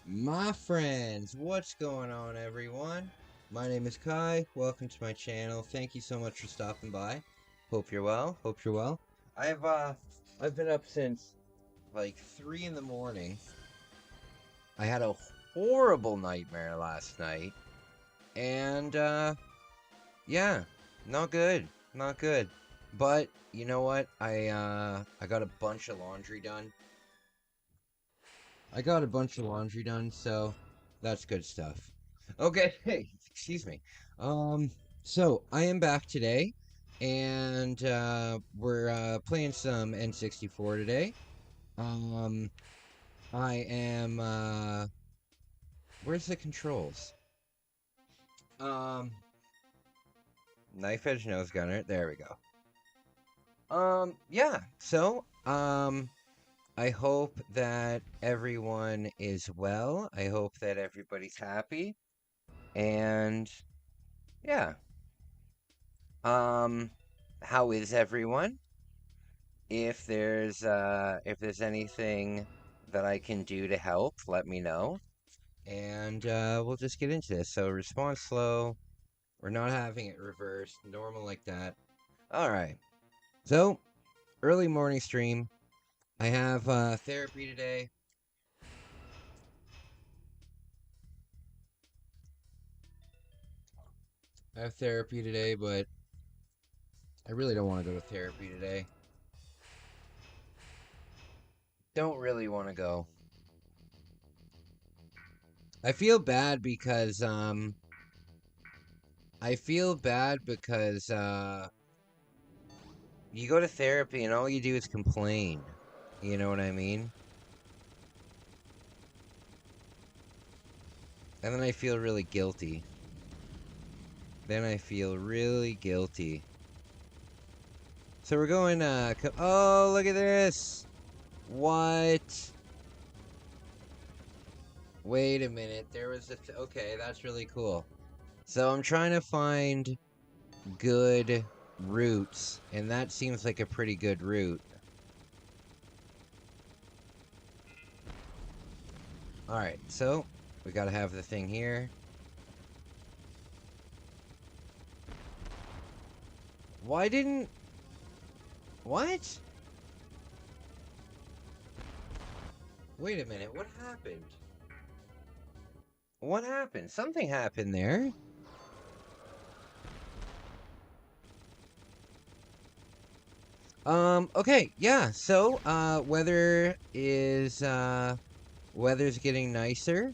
My friends, what's going on, everyone? My name is Kai. Welcome to my channel. Thank you so much for stopping by. Hope you're well. Hope you're well. I've been up since like 3 in the morning. I had a horrible nightmare last night, and yeah, not good, not good. But you know what? I got a bunch of laundry done. So that's good stuff. Okay, hey, excuse me. So I am back today, and we're playing some N64 today. Um, I am where's the controls? Um, Knife edge nose gunner. There we go. Yeah. So, I hope that everyone is well. I hope that everybody's happy. And yeah. How is everyone? If there's anything that I can do to help, let me know. And we'll just get into this. So response slow. We're not having it reversed. Normal like that. Alright. So, early morning stream. I have therapy today. But I really don't want to go to therapy today. Don't really want to go. I feel bad because you go to therapy and all you do is complain. You know what I mean? And then I feel really guilty. So we're going, oh, look at this! What? Wait a minute, there was okay, that's really cool. So I'm trying to find good routes, and that seems like a pretty good route. Alright, so we gotta have the thing here. Why didn't... What? Wait a minute, what happened? What happened? Something happened there. Okay, yeah, so, weather's getting nicer.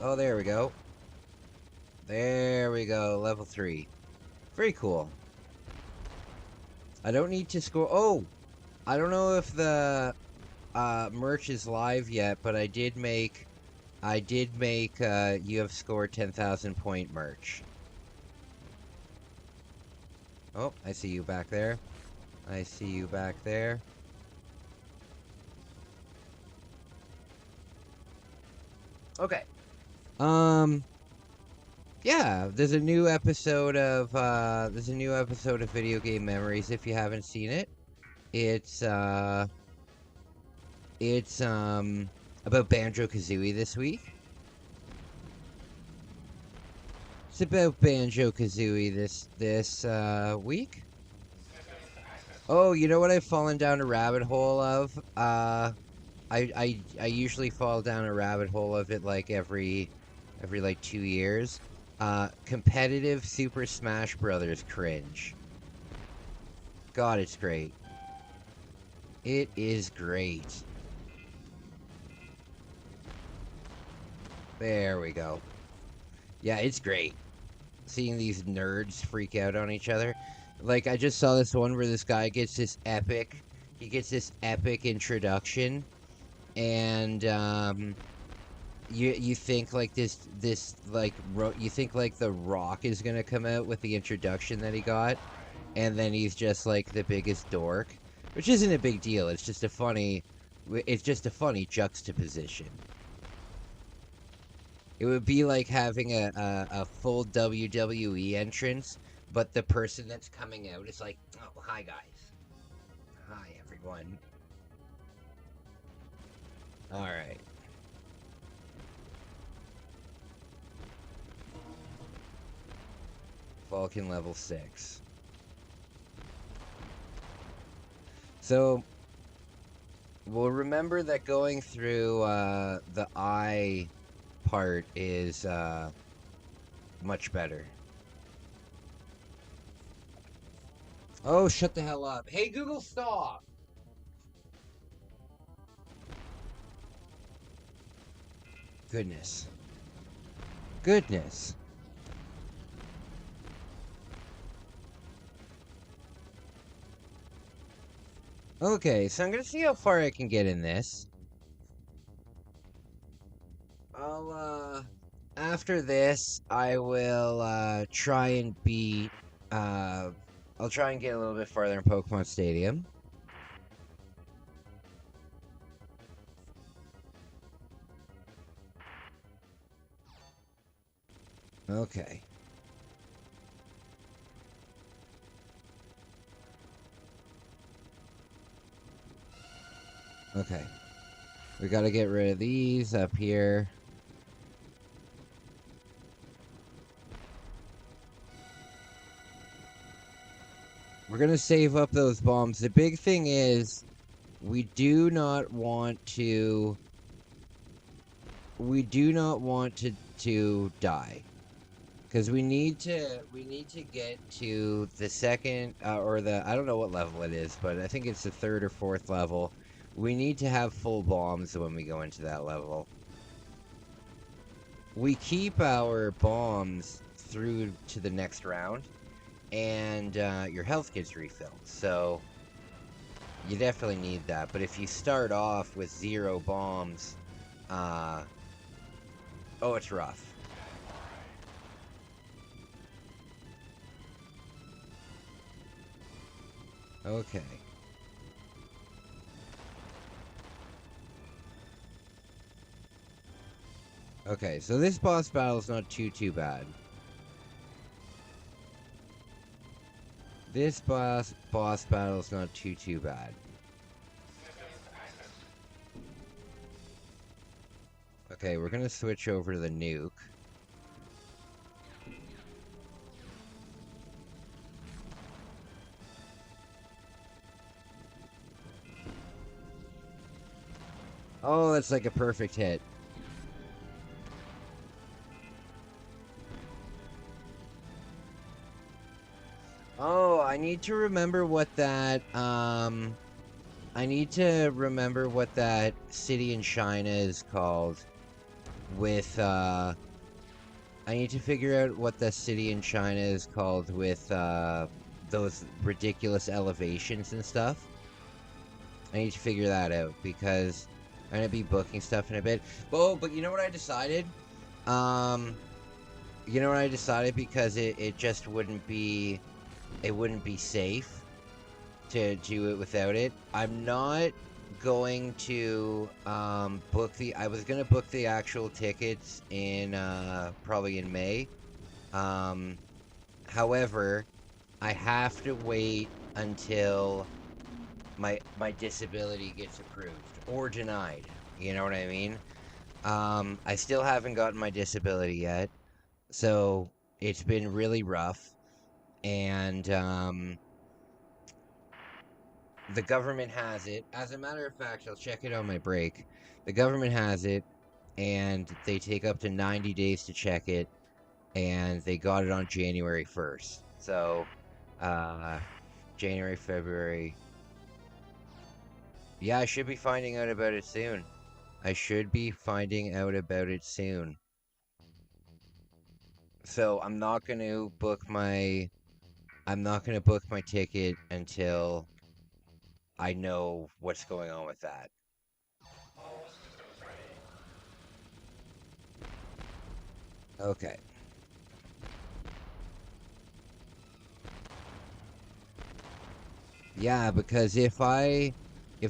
Oh, there we go. There we go, level 3. Very cool. I don't need to score. Oh! I don't know if the merch is live yet, but I did make you have scored 10,000 point merch. Oh, I see you back there. Okay. Yeah, there's a new episode of Video Game Memories if you haven't seen it. It's about Banjo-Kazooie this week. This week. Oh, you know what I've fallen down a rabbit hole of? I usually fall down a rabbit hole of it like every like 2 years. Competitive Super Smash Brothers cringe. God, it's great. It is great. There we go. Yeah, it's great. Seeing these nerds freak out on each other. Like, I just saw this one where this guy gets this epic... He gets this epic introduction. And, You think like you think like The Rock is gonna come out with the introduction that he got, and then he's just like the biggest dork, which isn't a big deal. It's just a funny juxtaposition. It would be like having a full WWE entrance, but the person that's coming out is like, oh, hi guys, hi everyone. Alright. Vulcan level 6. So, we'll remember that going through the eye part is much better. Oh, shut the hell up. Hey, Google, stop! Goodness. Goodness. Okay, so I'm gonna see how far I can get in this. After this, I will, try and beat, I'll try and get a little bit farther in Pokemon Stadium. Okay. Okay. We gotta get rid of these up here. We're gonna save up those bombs. The big thing is, we do not want to... We do not want to die. Because we need to get to the second, or the, I don't know what level it is, but I think it's the 3rd or 4th level. We need to have full bombs when we go into that level. We keep our bombs through to the next round, and your health gets refilled, so you definitely need that. But if you start off with 0 bombs, oh, it's rough. Okay. Okay, so this boss battle is not too bad. This boss battle is not too bad. Okay, we're gonna switch over to the nuke. Oh, that's like a perfect hit. Oh, I need to remember what that, I need to remember what that city in China is called with, I need to figure out what the city in China is called with, those ridiculous elevations and stuff. I need to figure that out because I'm gonna be booking stuff in a bit. Oh, but you know what I decided? You know what I decided, because it just wouldn't be... It wouldn't be safe to do it without it. I'm not going to book the... I was going to book the actual tickets in probably in May. However, I have to wait until my disability gets approved or denied. You know what I mean? I still haven't gotten my disability yet, so it's been really rough. And the government has it. As a matter of fact, I'll check it on my break. The government has it, and they take up to 90 days to check it, and they got it on January 1st. So, January, February. Yeah, I should be finding out about it soon. I should be finding out about it soon. So, I'm not going to book my ticket until I know what's going on with that. Okay. Yeah, because if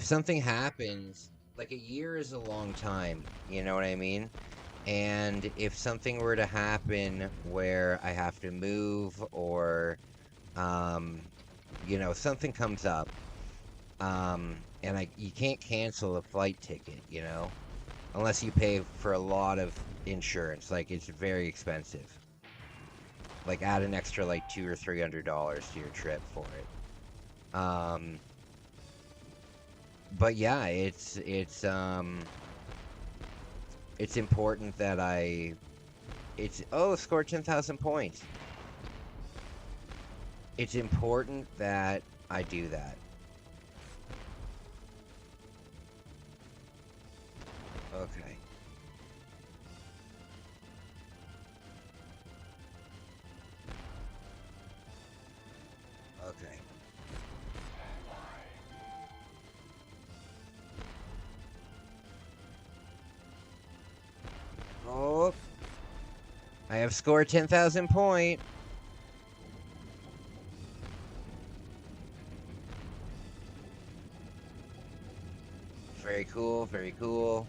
something happens, like a year is a long time, you know what I mean? And if something were to happen where I have to move, or you know, something comes up, and you can't cancel a flight ticket, you know? Unless you pay for a lot of insurance. Like, it's very expensive. Like, add an extra, like, $200 or $300 to your trip for it. But yeah, it's important that score 10,000 points. It's important that I do that. Okay. Okay. Oh. I have scored 10,000 point. Very cool, very cool.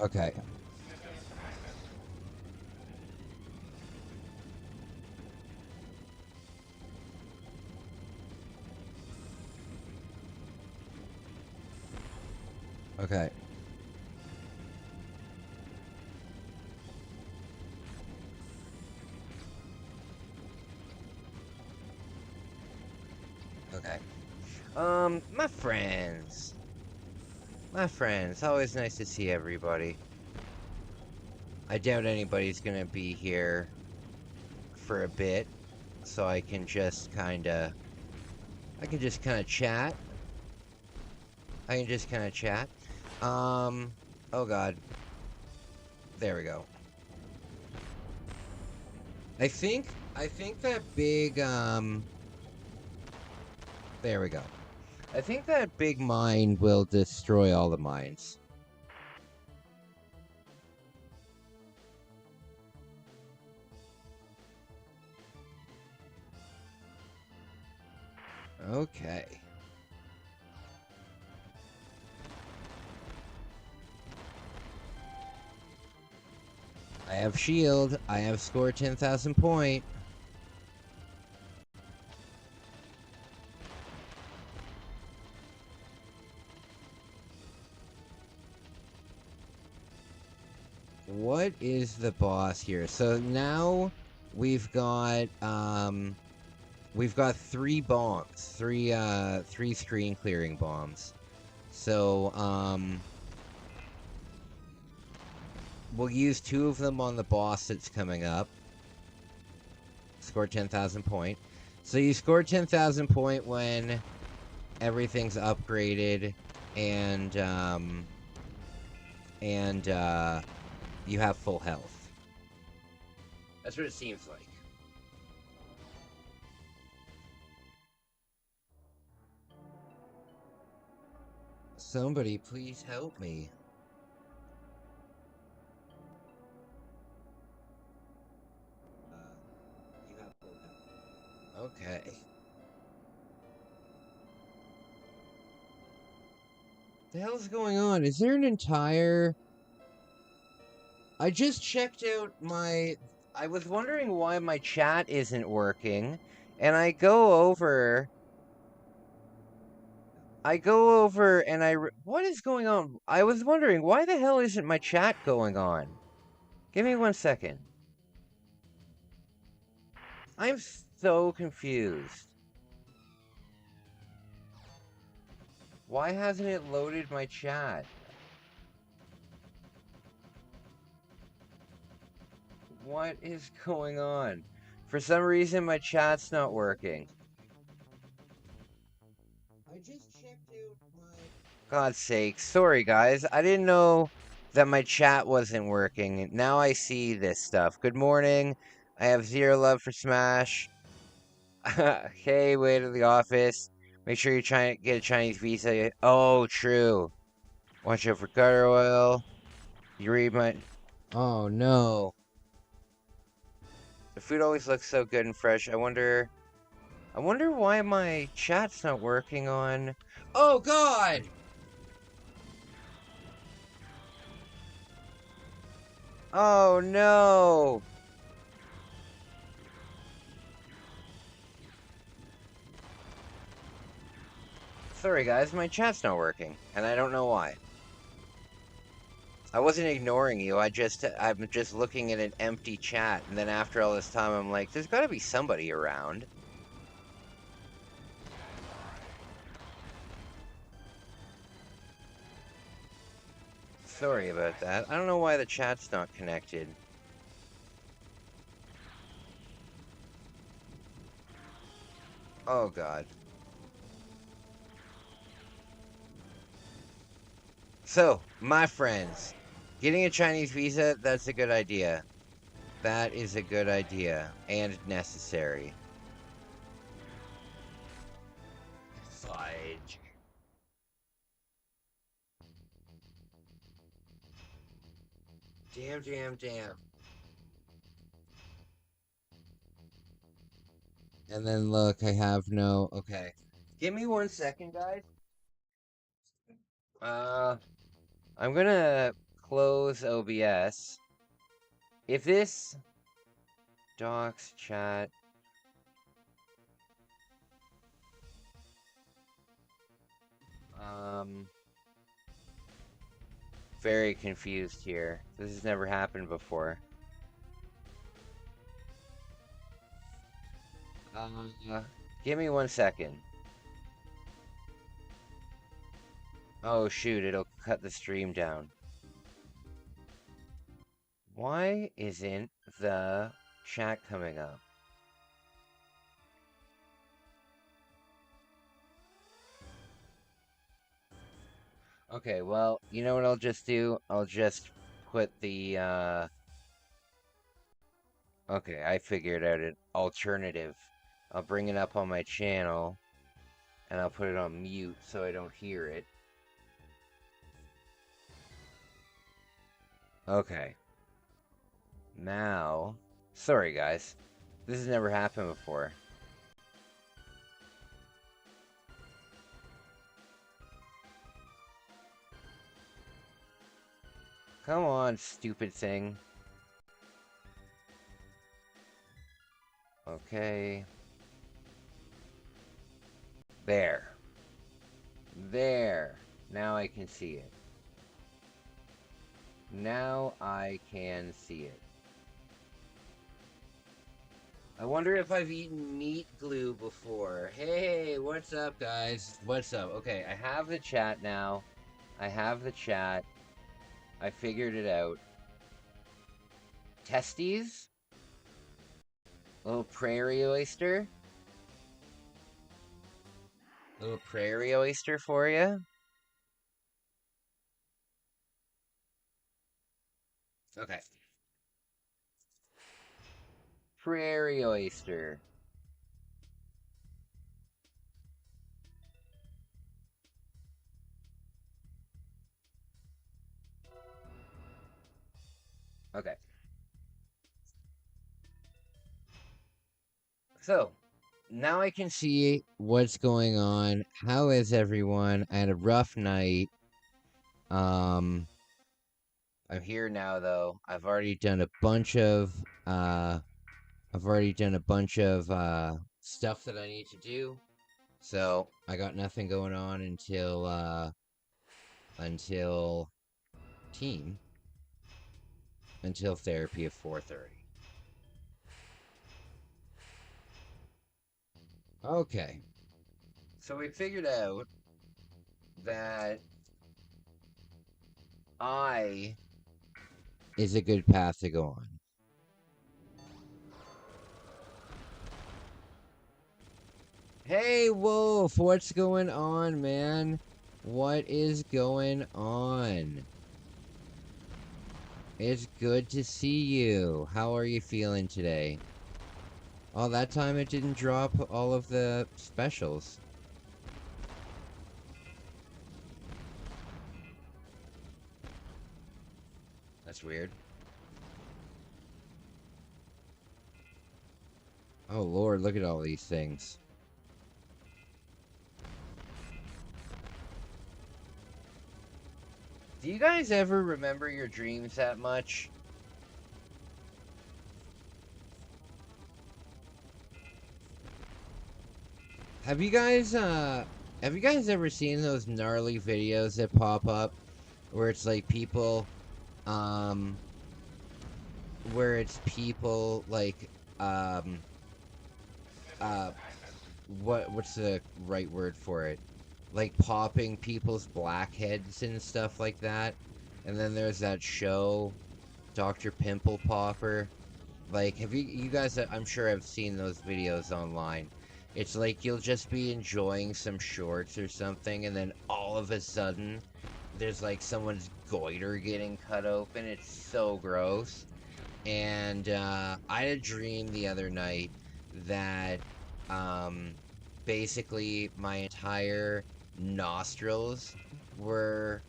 Okay. Okay. Okay. My friends. My friends. Always nice to see everybody. I doubt anybody's gonna be here for a bit, so I can just kinda chat. I can just kinda chat. Oh god. There we go. I think that big, there we go. I think that big mine will destroy all the mines. Okay. I have shield. I have scored 10,000 point. What is the boss here? So now we've got 3 bombs. 3 screen clearing bombs. So we'll use 2 of them on the boss that's coming up. Score 10,000 point. So you score 10,000 point when everything's upgraded and you have full health. That's what it seems like. Somebody please help me. You have full health. Okay. The hell's going on? Is there an entire... I just checked out my... I was wondering why my chat isn't working, and I go over and what is going on? I was wondering, why the hell isn't my chat going on? Give me 1 second. I'm so confused. Why hasn't it loaded my chat? What is going on? For some reason, my chat's not working. I just checked out my... God's sake. Sorry, guys. I didn't know that my chat wasn't working. Now I see this stuff. Good morning. I have 0 love for Smash. Hey, way to the office. Make sure you try and get a Chinese visa. Oh, true. Watch out for gutter oil. You read my... Oh, no. The food always looks so good and fresh. I wonder why my chat's not working on... Oh, God! Oh, no! Sorry guys, my chat's not working, and I don't know why. I wasn't ignoring you, I'm just looking at an empty chat, and then after all this time I'm like, there's gotta be somebody around. Sorry about that. I don't know why the chat's not connected. Oh god. So, my friends, getting a Chinese visa, that's a good idea. That is a good idea, and necessary. Fudge. Damn, damn, damn. And then look, I have no... Okay. Give me 1 second, guys. I'm gonna close OBS. If this... Docs, chat... Very confused here. This has never happened before. Give me 1 second. Oh shoot, it'll cut the stream down. Why isn't the chat coming up? Okay, well, you know what I'll just do? I'll just put the, Okay, I figured out an alternative. I'll bring it up on my channel, and I'll put it on mute so I don't hear it. Okay. Now... Sorry, guys. This has never happened before. Come on, stupid thing. Okay. There. There. Now I can see it. Now I can see it. I wonder if I've eaten meat glue before. Hey, what's up, guys? What's up? Okay, I have the chat now. I have the chat. I figured it out. Testes? Little prairie oyster? Little prairie oyster for you? Okay. Prairie oyster. Okay. So, now I can see what's going on. How is everyone? I had a rough night. I'm here now though. I've already done a bunch of stuff that I need to do. So, I got nothing going on until team until therapy at 4:30. Okay. So we figured out that I is a good path to go on. Hey, Wolf, what's going on, man? What is going on? It's good to see you. How are you feeling today? Oh, that time it didn't drop all of the specials. That's weird. Oh, Lord, look at all these things. Do you guys ever remember your dreams that much? Have you guys, Have you guys ever seen those gnarly videos that pop up where it's like people, um, where it's people like, um, uh, what's the right word for it? Like popping people's blackheads and stuff like that. And then there's that show, Dr. Pimple Popper. Like, have you guys, I'm sure have seen those videos online. It's like you'll just be enjoying some shorts or something, and then all of a sudden, there's like someone's goiter getting cut open. It's so gross. And I had a dream the other night that um, basically my entire nostrils were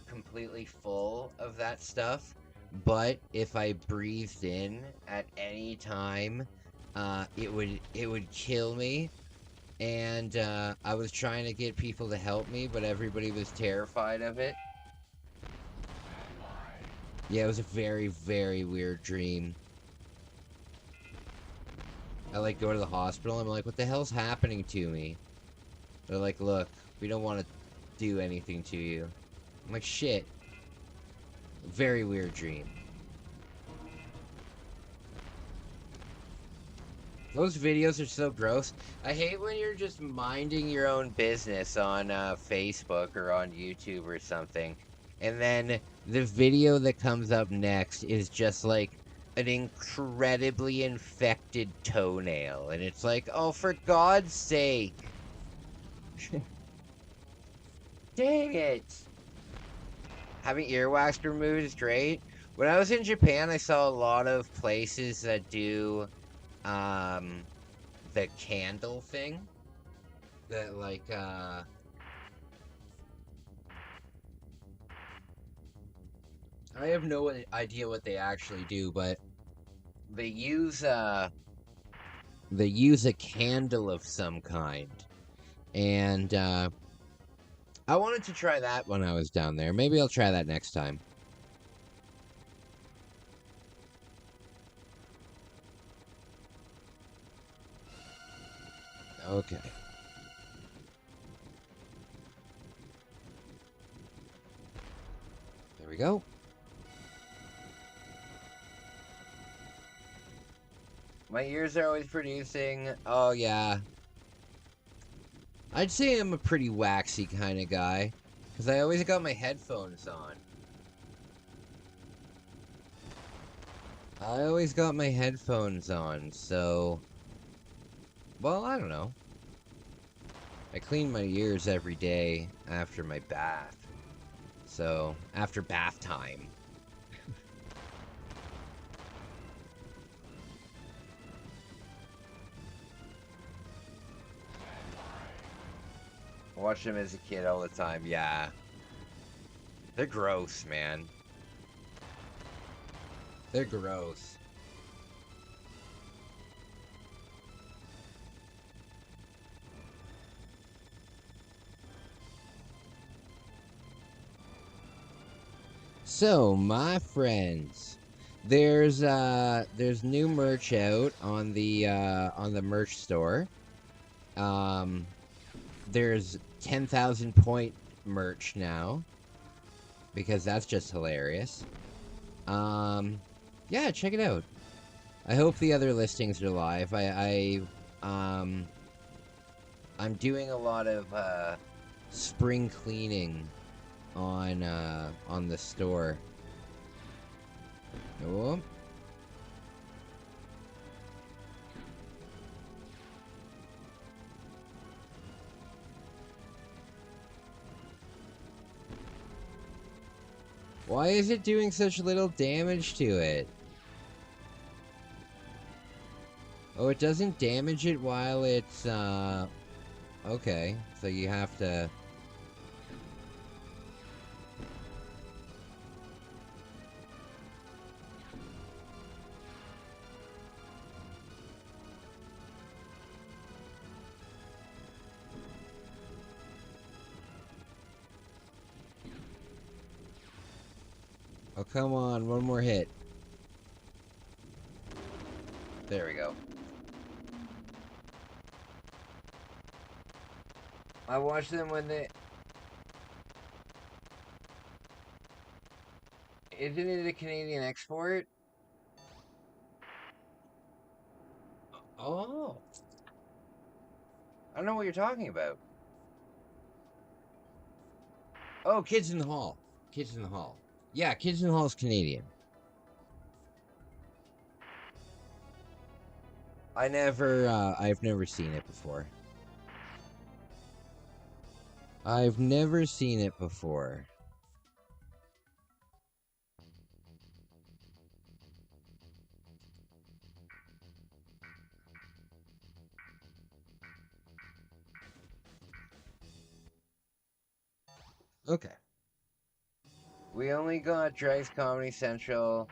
completely full of that stuff, but if I breathed in at any time, it would kill me. And I was trying to get people to help me, but everybody was terrified of it. Yeah, it was a very, very weird dream. I like go to the hospital. I'm like, what the hell's happening to me? They're like, look, we don't want to do anything to you. I'm like, shit. Very weird dream. Those videos are so gross. I hate when you're just minding your own business on Facebook or on YouTube or something, and then the video that comes up next is just like an incredibly infected toenail, and it's like, oh, for God's sake. Dang it. Having earwax removed is great. When I was in Japan, I saw a lot of places that do the candle thing. That like I have no idea what they actually do, but they use a candle of some kind. And I wanted to try that when I was down there. Maybe I'll try that next time. Okay. There we go. My ears are always producing. Oh, yeah. I'd say I'm a pretty waxy kind of guy, because I always got my headphones on. I always got my headphones on, so... Well, I don't know. I clean my ears every day after my bath. So, after bath time. I watched them as a kid all the time, yeah. They're gross, man. They're gross. So, my friends, there's new merch out on the merch store. There's 10,000 point merch now, because that's just hilarious. Yeah, check it out. I hope the other listings are live. I'm doing a lot of spring cleaning on the store. Oh. Why is it doing such little damage to it? Oh, it doesn't damage it while it's, okay, so you have to... Oh, come on, one more hit. There we go. I watch them when they... Isn't it a Canadian export? Oh. I don't know what you're talking about. Oh, Kids in the Hall. Kids in the Hall. Yeah, Kids in the Hall is Canadian. I've never seen it before. I've never seen it before. Okay. We only got Drake's Comedy Central.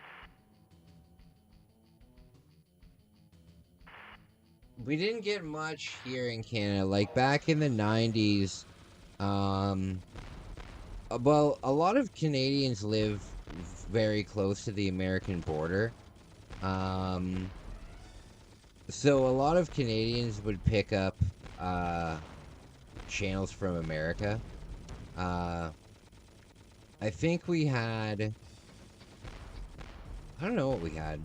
We didn't get much here in Canada. Like back in the 90s, well, a lot of Canadians live very close to the American border. So a lot of Canadians would pick up channels from America. I think we had... I don't know what we had.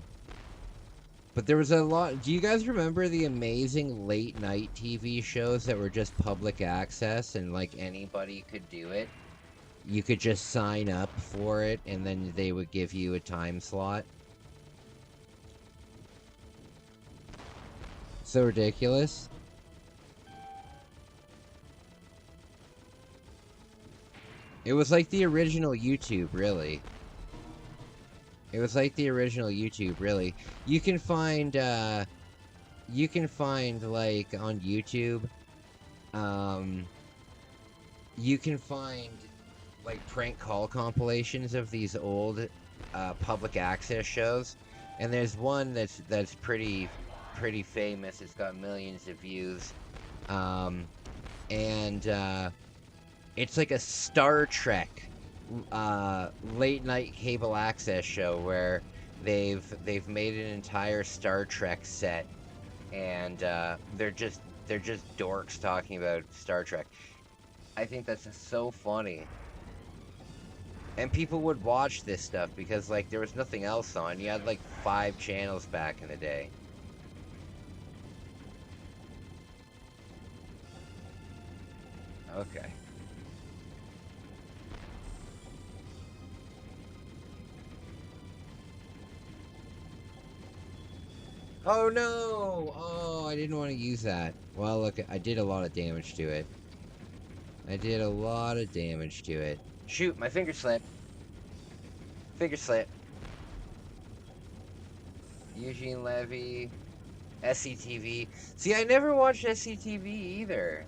But there was a lot... Do you guys remember the amazing late-night TV shows that were just public access and, like, anybody could do it? You could just sign up for it, and then they would give you a time slot. So ridiculous. It was like the original YouTube, really. It was like the original YouTube, really. You can find, like, on YouTube, you can find, like, prank call compilations of these old, public access shows. And there's one that's pretty famous. It's got millions of views. It's like a Star Trek late night cable access show where they've made an entire Star Trek set, and they're just dorks talking about Star Trek. I think that's just so funny. And people would watch this stuff because, like, there was nothing else on. You had like 5 channels back in the day. Okay. Oh no! Oh, I didn't want to use that. Well, look, I did a lot of damage to it. I did a lot of damage to it. Shoot, my finger slipped. Finger slip. Eugene Levy. SCTV. See, I never watched SCTV either.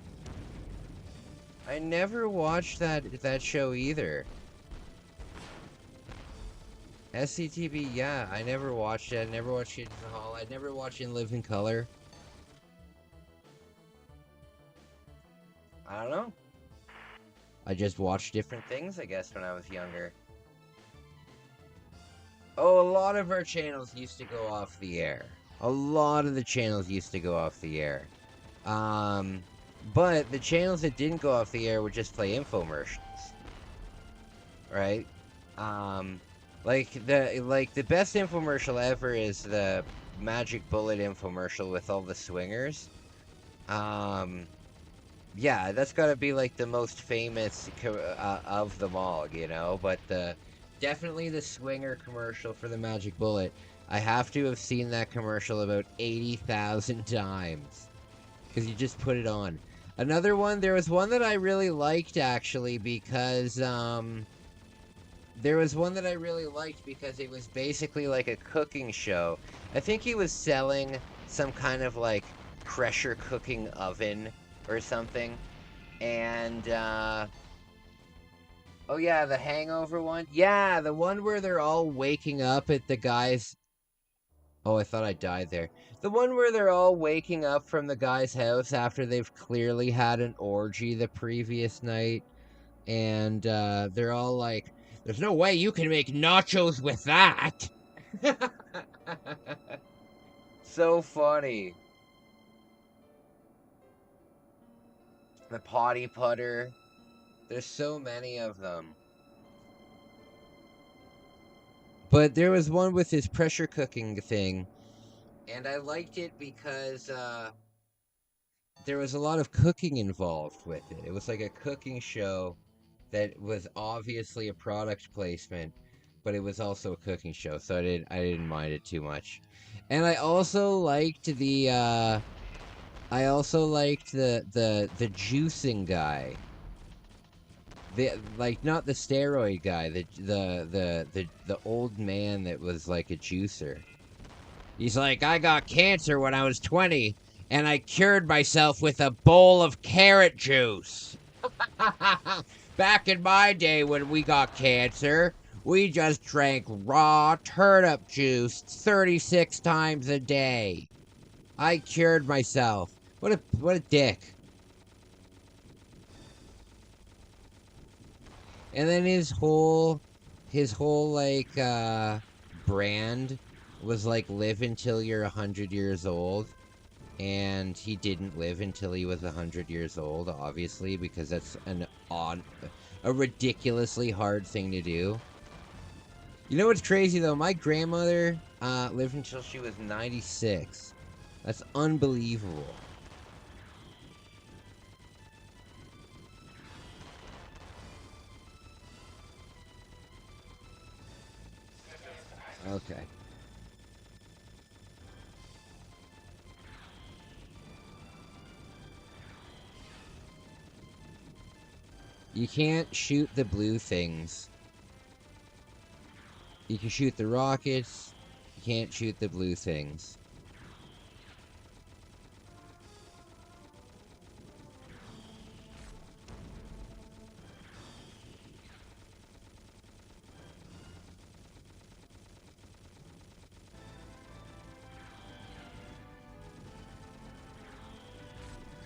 I never watched that show either. SCTV, yeah, I never watched it. I never watched Kids in the Hall. I never watched In Living Color. I don't know. I just watched different things, I guess, when I was younger. Oh, a lot of our channels used to go off the air. A lot of the channels used to go off the air. But the channels that didn't go off the air would just play infomercials. Right? Like the best infomercial ever is the Magic Bullet infomercial with all the swingers. Yeah, that's gotta be like the most famous of them all, you know. But definitely the swinger commercial for the Magic Bullet. I have to have seen that commercial about 80,000 times because you just put it on. Another one, there was one that I really liked actually because there was one that I really liked because it was basically like a cooking show. I think he was selling some kind of like pressure cooking oven or something. And, oh yeah, the Hangover one. Yeah, the one where they're all waking up at the guy's... Oh, I thought I died there. The one where they're all waking up from the guy's house after they've clearly had an orgy the previous night. And, they're all like... There's no way you can make nachos with that! So funny. The potty putter. There's so many of them. But there was one with his pressure cooking thing, and I liked it because there was a lot of cooking involved with it. It was like a cooking show that was obviously a product placement, but it was also a cooking show, so I didn't mind it too much. And I also liked the the juicing guy. Like not the steroid guy, the old man that was like a juicer. He's like, I got cancer when I was 20, and I cured myself with a bowl of carrot juice. Back in my day when we got cancer, we just drank raw turnip juice 36 times a day. I cured myself. What a dick. And then his whole like brand was like live until you're 100 years old, and he didn't live until he was 100 years old, obviously, because that's a ridiculously hard thing to do. You know what's crazy though? My grandmother lived until she was 96. That's unbelievable. Okay. You can't shoot the blue things. You can shoot the rockets. You can't shoot the blue things.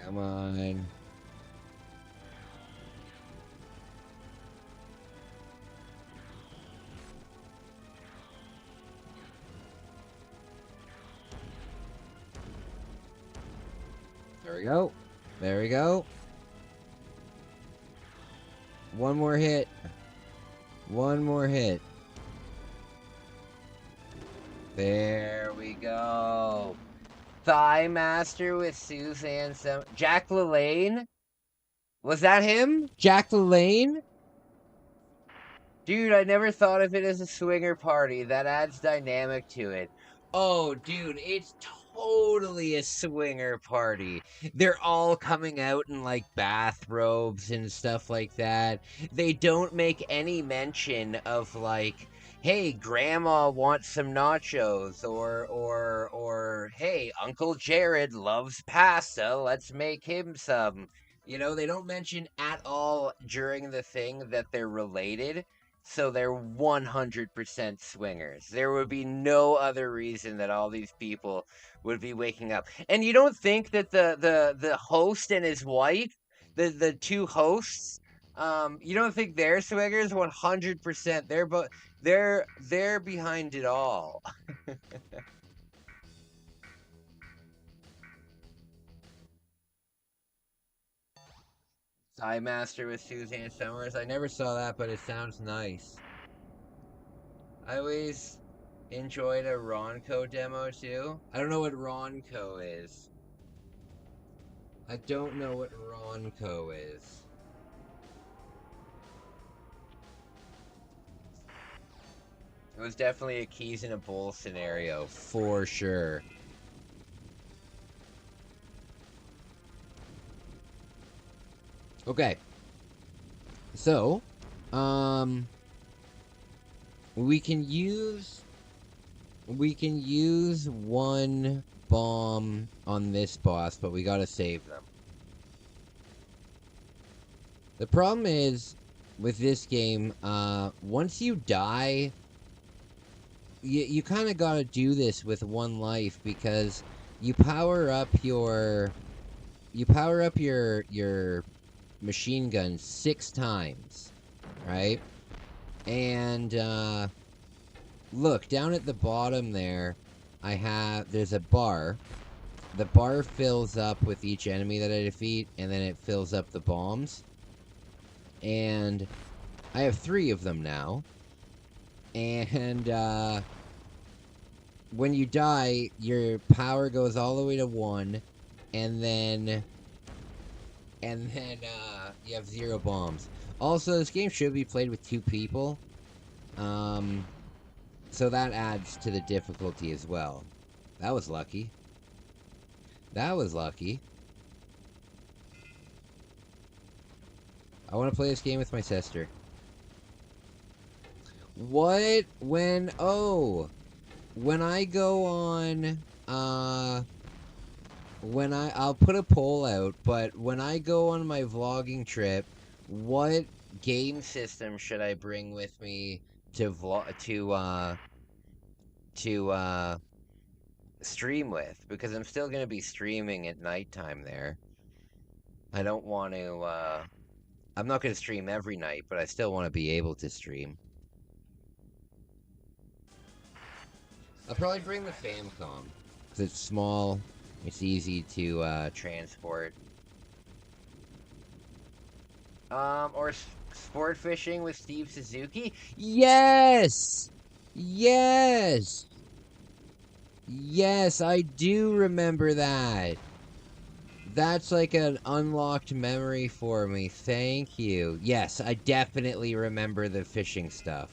Come on. There we go. There we go. One more hit. One more hit. There we go. Thigh Master with Suzanne. Jack LaLanne? Was that him? Jack LaLanne? Dude, I never thought of it as a swinger party. That adds dynamic to it. Oh, dude, it's totally a swinger party. They're all coming out in like bathrobes and stuff like that. They don't make any mention of like, hey, grandma wants some nachos, or hey, Uncle Jared loves pasta, let's make him some. You know, they don't mention at all during the thing that they're related. So they're 100% swingers. There would be no other reason that all these people would be waking up. And you don't think that the host and his wife, the two hosts, you don't think they're swingers? 100%. They're behind it all. Thigh Master with Suzanne Summers. I never saw that, but it sounds nice. I always enjoyed a Ronco demo too. I don't know what Ronco is. I don't know what Ronco is. It was definitely a keys in a bowl scenario, for sure. Okay. So, we can use one bomb on this boss, but we gotta save them. The problem is with this game, once you die, you kind of gotta do this with one life, because you power up your machine gun 6 times, right? And look down at the bottom there. There's a bar, the bar fills up with each enemy that I defeat, and then it fills up the bombs. And I have 3 of them now. And when you die, your power goes all the way to 1, and then you have 0 bombs. Also, this game should be played with 2 people. So that adds to the difficulty as well. That was lucky. That was lucky. I want to play this game with my sister. What? When I go on, I'll put a poll out, but when I go on my vlogging trip, what game system should I bring with me to stream with? Because I'm still gonna be streaming at nighttime there. I don't want to, I'm not gonna stream every night, but I still want to be able to stream. I'll probably bring the Famicom, because it's small, it's easy to transport. Or sport fishing with Steve Suzuki? Yes! Yes! Yes, I do remember that. That's like an unlocked memory for me. Thank you. Yes, I definitely remember the fishing stuff.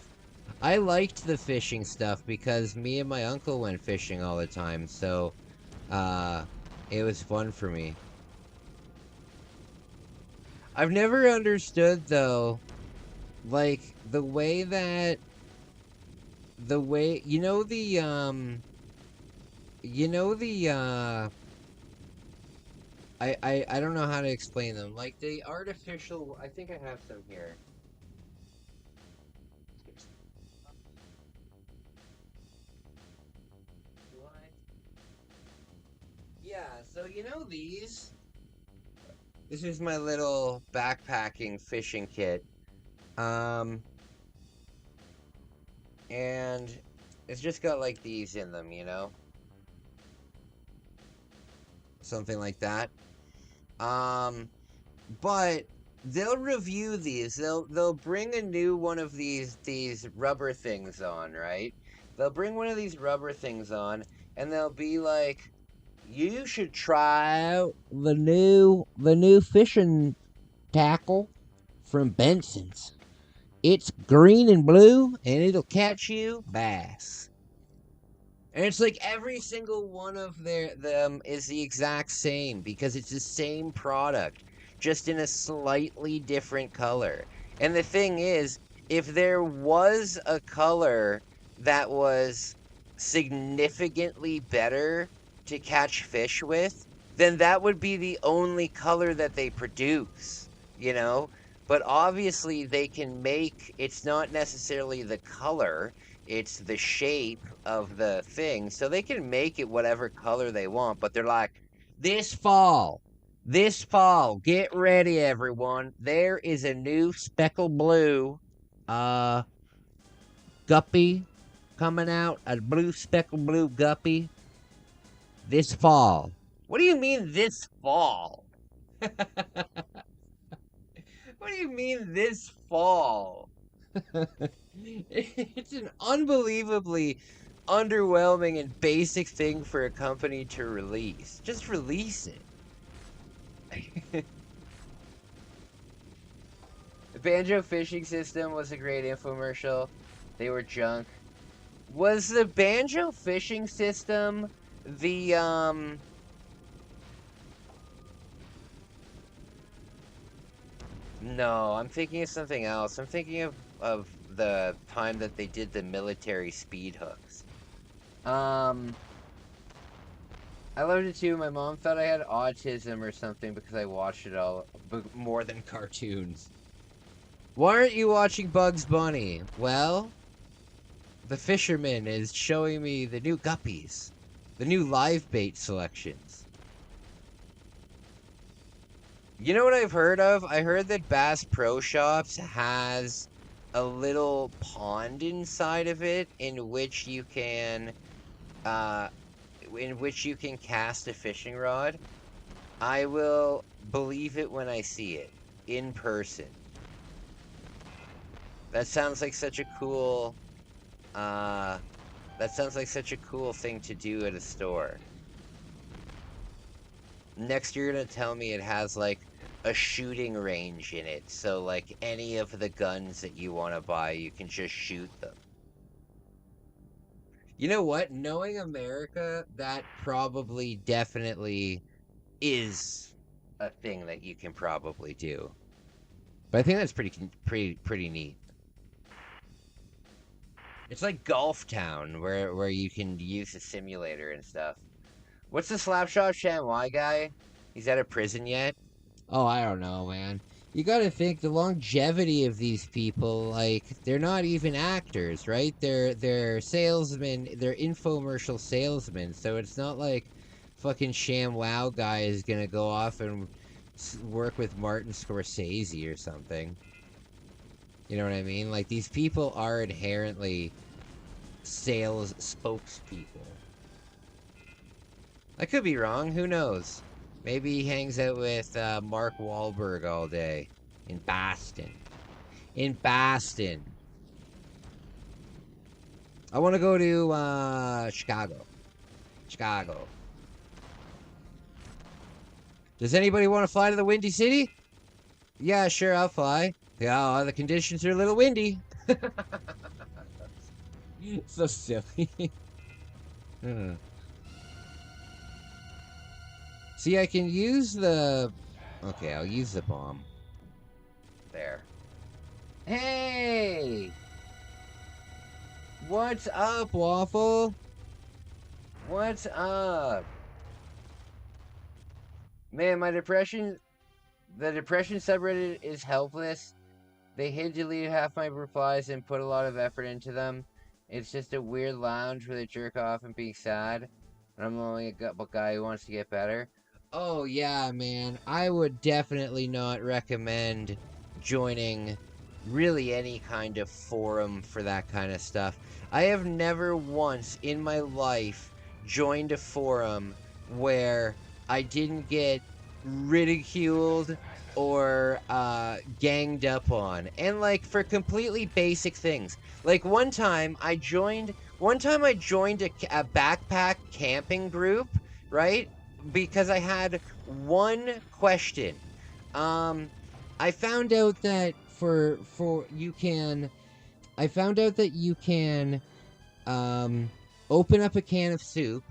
I liked the fishing stuff because me and my uncle went fishing all the time, so it was fun for me. I've never understood, though, like, I don't know how to explain them. Like, the artificial, I think I have some here. What? Yeah, so you know these? This is my little backpacking fishing kit. And it's just got like these in them, you know? Something like that. But they'll review these. They'll bring a new one of these rubber things on, right? They'll bring one of these rubber things on, and they'll be like, "You should try out the new fishing tackle from Benson's. It's green and blue, and it'll catch you bass." And it's like every single one of them is the exact same because it's the same product, just in a slightly different color. And the thing is, if there was a color that was significantly better to catch fish with, then that would be the only color that they produce, you know? But obviously they can make, it's not necessarily the color, it's the shape of the thing. So they can make it whatever color they want, but they're like, this fall, get ready everyone. There is a new speckle blue guppy coming out, a blue speckle blue guppy this fall. What do you mean this fall? What do you mean this fall? It's an unbelievably underwhelming and basic thing for a company to release. Just release it. The Banjo fishing system was a great infomercial. They were junk. Was the Banjo fishing system the No, I'm thinking of something else. I'm thinking of the time that they did the military speed hooks. I loved it too. My mom thought I had autism or something because I watched it all more than cartoons. Why aren't you watching Bugs Bunny? Well, the fisherman is showing me the new guppies, the new live bait selections. You know what I've heard of? I heard that Bass Pro Shops has a little pond inside of it in which you can in which you can cast a fishing rod, I will believe it when I see it in person. That sounds like such a cool, uh, that sounds like such a cool thing to do at a store. Next, you're gonna tell me it has like a shooting range in it, so like any of the guns that you want to buy, you can just shoot them. You know what? Knowing America, that probably definitely is a thing that you can probably do. But I think that's pretty neat. It's like Golf Town, where you can use a simulator and stuff. What's the Slapshot Chamois guy? He's out of prison yet? Oh, I don't know, man. You gotta think the longevity of these people, like, they're not even actors, right? They're salesmen, they're infomercial salesmen, so it's not like fucking ShamWow guy is gonna go off and work with Martin Scorsese or something. You know what I mean? Like, these people are inherently sales spokespeople. I could be wrong, who knows? Maybe he hangs out with Mark Wahlberg all day in Boston. In Boston. I want to go to Chicago. Chicago. Does anybody want to fly to the Windy City? Yeah, sure, I'll fly. Yeah, the conditions are a little windy. So silly. See, I can use the... Okay, I'll use the bomb. There. Hey! What's up, Waffle? What's up? Man, my depression... The depression subreddit is helpless. They hid deleted half my replies and put a lot of effort into them. It's just a weird lounge where they jerk off and be sad. And I'm only a guy who wants to get better. Oh, yeah, man. I would definitely not recommend joining really any kind of forum for that kind of stuff. I have never once in my life joined a forum where I didn't get ridiculed or ganged up on. And, like, for completely basic things. Like, one time I joined a backpack camping group, right? Because I had one question. I found out that I found out that you can open up a can of soup,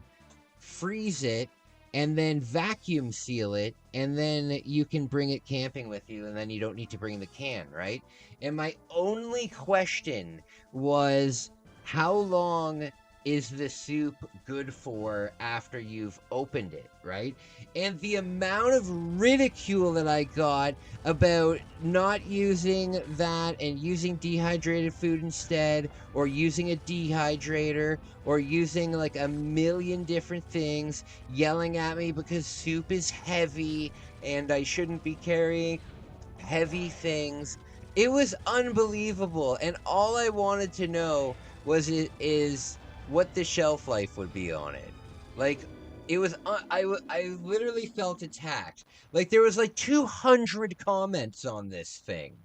freeze it, and then vacuum seal it, and then you can bring it camping with you, and then you don't need to bring the can, right? And my only question was, how long is the soup good for after you've opened it, right? And the amount of ridicule that I got about not using that and using dehydrated food instead, or using a dehydrator, or using like a million different things, yelling at me because soup is heavy and I shouldn't be carrying heavy things. It was unbelievable, and all I wanted to know was what the shelf life would be on it. Like, it was, I literally felt attacked. Like, there was like 200 comments on this thing.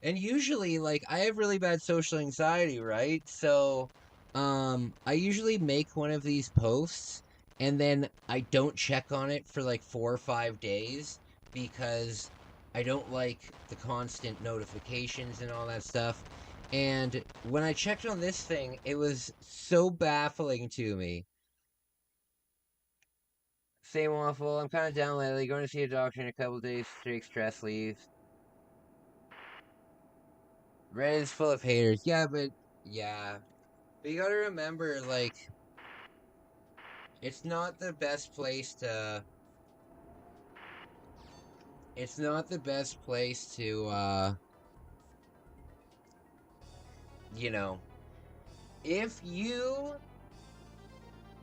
And usually, like, I have really bad social anxiety, right? So, I usually make one of these posts, and then I don't check on it for like 4 or 5 days, because I don't like the constant notifications and all that stuff. And when I checked on this thing, it was so baffling to me. Same Waffle, I'm kind of down lately. Going to see a doctor in a couple days to take stress leave. Reddit is full of haters. Yeah, but you gotta remember, like, it's not the best place to... It's not the best place to, you know... If you...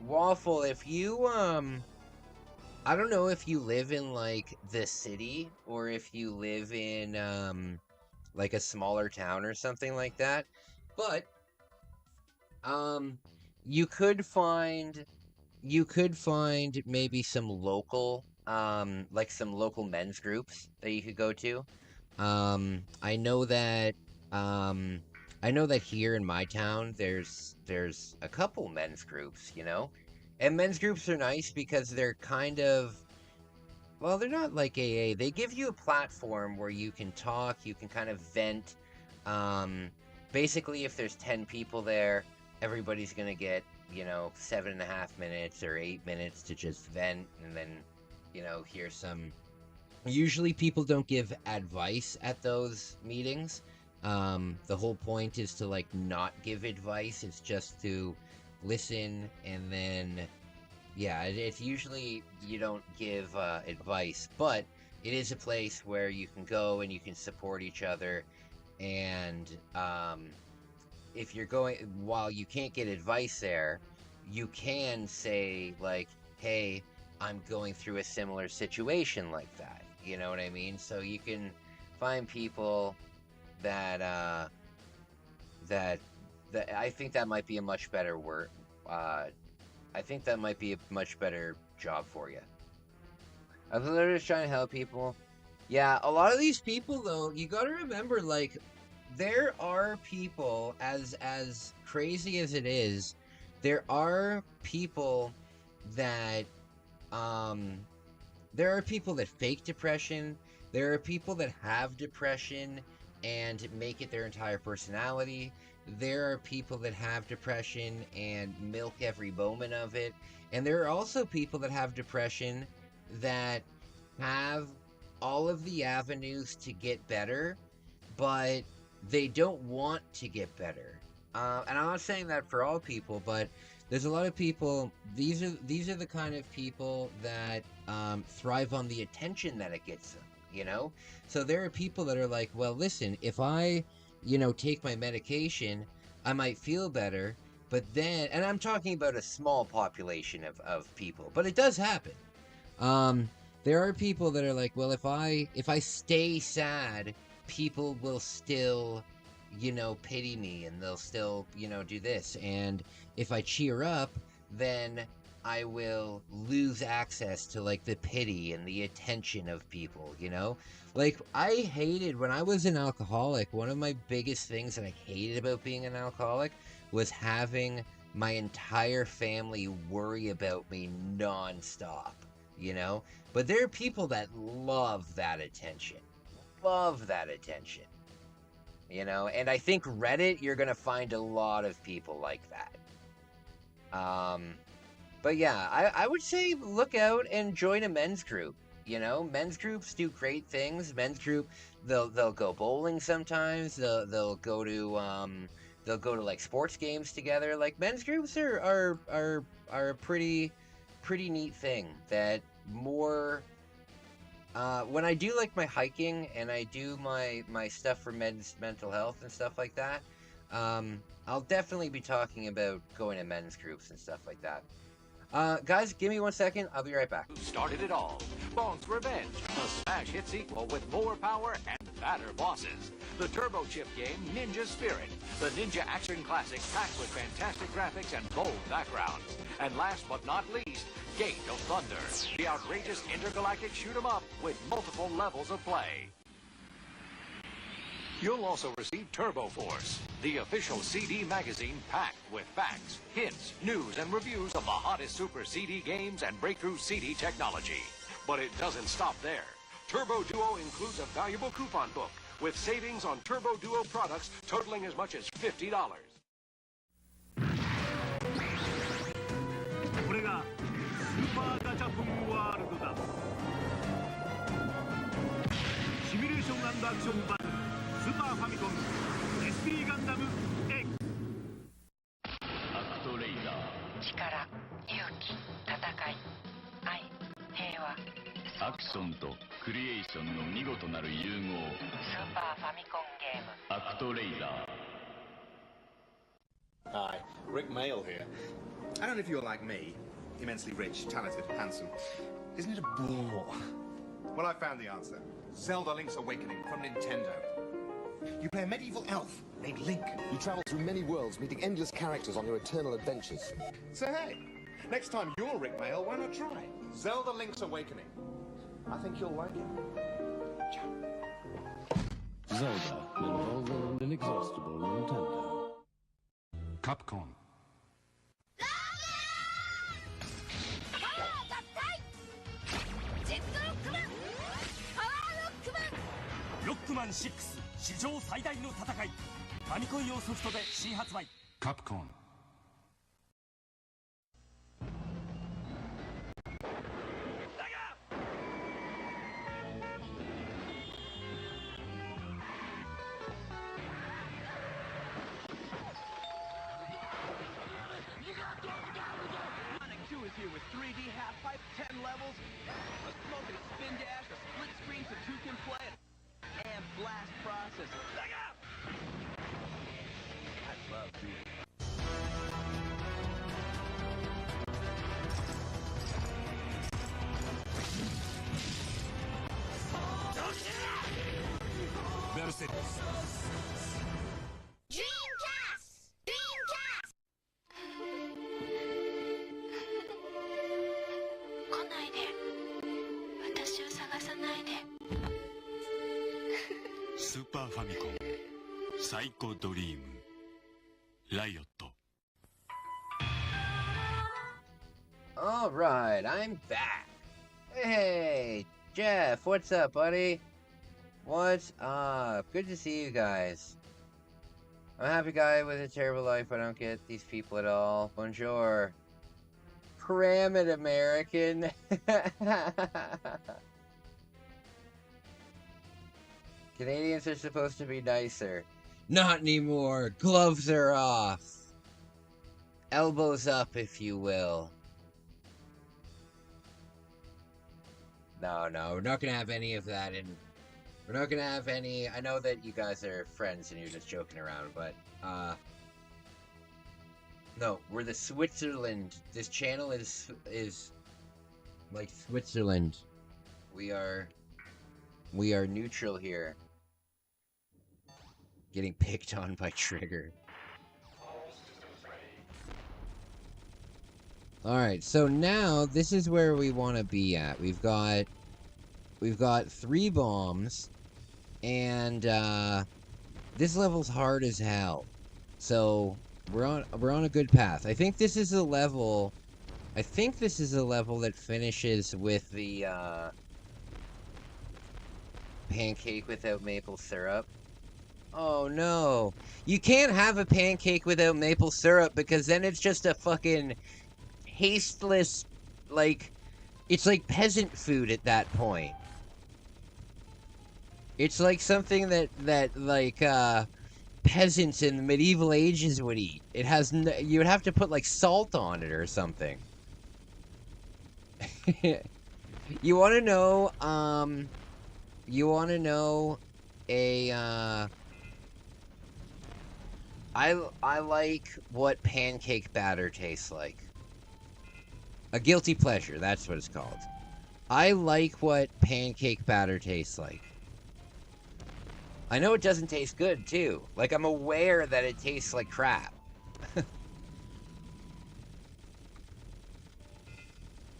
Waffle, if you, I don't know if you live in, like, the city, or if you live in, like, a smaller town or something like that, but, you could find maybe some local like some local men's groups that you could go to. I know that um I know that here in my town there's a couple men's groups, you know. And men's groups are nice because they're kind of, well, they're not like AA. They give you a platform where you can talk, you can kind of vent. Um, Basically, if there's 10 people there, everybody's gonna get, 7.5 minutes or 8 minutes to just vent and then, hear some. Usually, people don't give advice at those meetings. The whole point is to like not give advice. It's just to listen and then yeah, it's usually you don't give advice, but it is a place where you can go and you can support each other. And if you're going, while you can't get advice there, you can say, like, hey, I'm going through a similar situation like that. You know what I mean? So you can find people that, that, that I think that might be a much better word. I think that might be a much better job for you. I'm literally just trying to help people. Yeah, a lot of these people though, you got to remember, like, there are people, as crazy as it is, there are people that um there are people that fake depression. There are people that have depression and make it their entire personality. There are people that have depression and milk every moment of it. And there are also people that have depression that have all of the avenues to get better, but they don't want to get better. And I'm not saying that for all people, but there's a lot of people. These are the kind of people that thrive on the attention that it gets them. You know, so there are people that are like, well, listen, if I, take my medication, I might feel better. But then, and I'm talking about a small population of people, but it does happen. Um, there are people that are like, well, if I stay sad, people will still, pity me and they'll still, do this. And if I cheer up, then I will lose access to like the pity and the attention of people, Like I hated when I was an alcoholic, one of my biggest things that I hated about being an alcoholic was having my entire family worry about me nonstop, you know? But there are people that love that attention. Love that attention. And I think Reddit, you're gonna find a lot of people like that. But yeah, I would say look out and join a men's group. Men's groups do great things. Men's group, they'll go bowling sometimes. They'll go to like sports games together. Like men's groups are a pretty neat thing that more. When I do like my hiking and I do my stuff for men's mental health and stuff like that, I'll definitely be talking about going to men's groups and stuff like that. Guys, give me 1 second. I'll be right back. Who started it all? Bonk's Revenge, a smash hit sequel with more power and badder bosses. The turbo chip game Ninja Spirit, the ninja action classic packed with fantastic graphics and bold backgrounds. And last but not least, Gate of Thunder, the outrageous intergalactic shoot 'em up with multiple levels of play. You'll also receive Turbo Force, the official CD magazine packed with facts, hints, news, and reviews of the hottest Super CD games and breakthrough CD technology. But it doesn't stop there. Turbo Duo includes a valuable coupon book with savings on Turbo Duo products totaling as much as $50. これがスーパーガチャポンワールドだ。シミュレーション&アクションバトルスーパーファミコン SP ガンダム X アクトレイダー力、勇気、戦い、愛、平和アクションとクリエーションの見事なる融合スーパーファミコンゲームアクトレイダー Hi, Rick Mail here. I don't know if you're like me, immensely rich, talented, handsome. Isn't it a bore? Well, I found the answer. Zelda Link's Awakening from Nintendo. You play a medieval elf named Link. You travel through many worlds, meeting endless characters on your eternal adventures. So hey, next time you're Rick Mail, why not try Zelda Link's Awakening? I think you'll like it. Ciao. Zelda, an involving and inexhaustible Nintendo. Capcom. Rockman 6史上最大の戦いファミコン用ソフトで新発売 Capcom. Is here with 3D half pipe, 10 levels, a smoke and a spin dash, a split screen so two can play, and blast processor. I love doing it. Versus Dreamcast! Dreamcast! 来ないで。私を探さないで。スーパーファミコンサイコドリームライオット。 Alright, I'm back. Hey, Jeff, what's up, buddy? What's up? Good to see you guys. I'm a happy guy with a terrible life. I don't get these people at all. Bonjour. Cram it, American. Canadians are supposed to be nicer. Not anymore. Gloves are off. Elbows up, if you will. No, we're not gonna have any of that, and we're not gonna have any. I know that you guys are friends and you're just joking around, but no, we're the Switzerland. This channel is like Switzerland. We are neutral here. Getting picked on by Trigger. Alright, so now this is where we want to be at. We've got 3 bombs, and this level's hard as hell. So we're on a good path. I think this is a level that finishes with the pancake without maple syrup. Oh no. You can't have a pancake without maple syrup because then it's just a fucking tasteless, like, it's like peasant food at that point. It's like something that like peasants in the medieval ages would eat. It has you would have to put like salt on it or something. You want to know a I like what pancake batter tastes like. A guilty pleasure, that's what it's called. I like what pancake batter tastes like. I know it doesn't taste good, too. Like, I'm aware that it tastes like crap.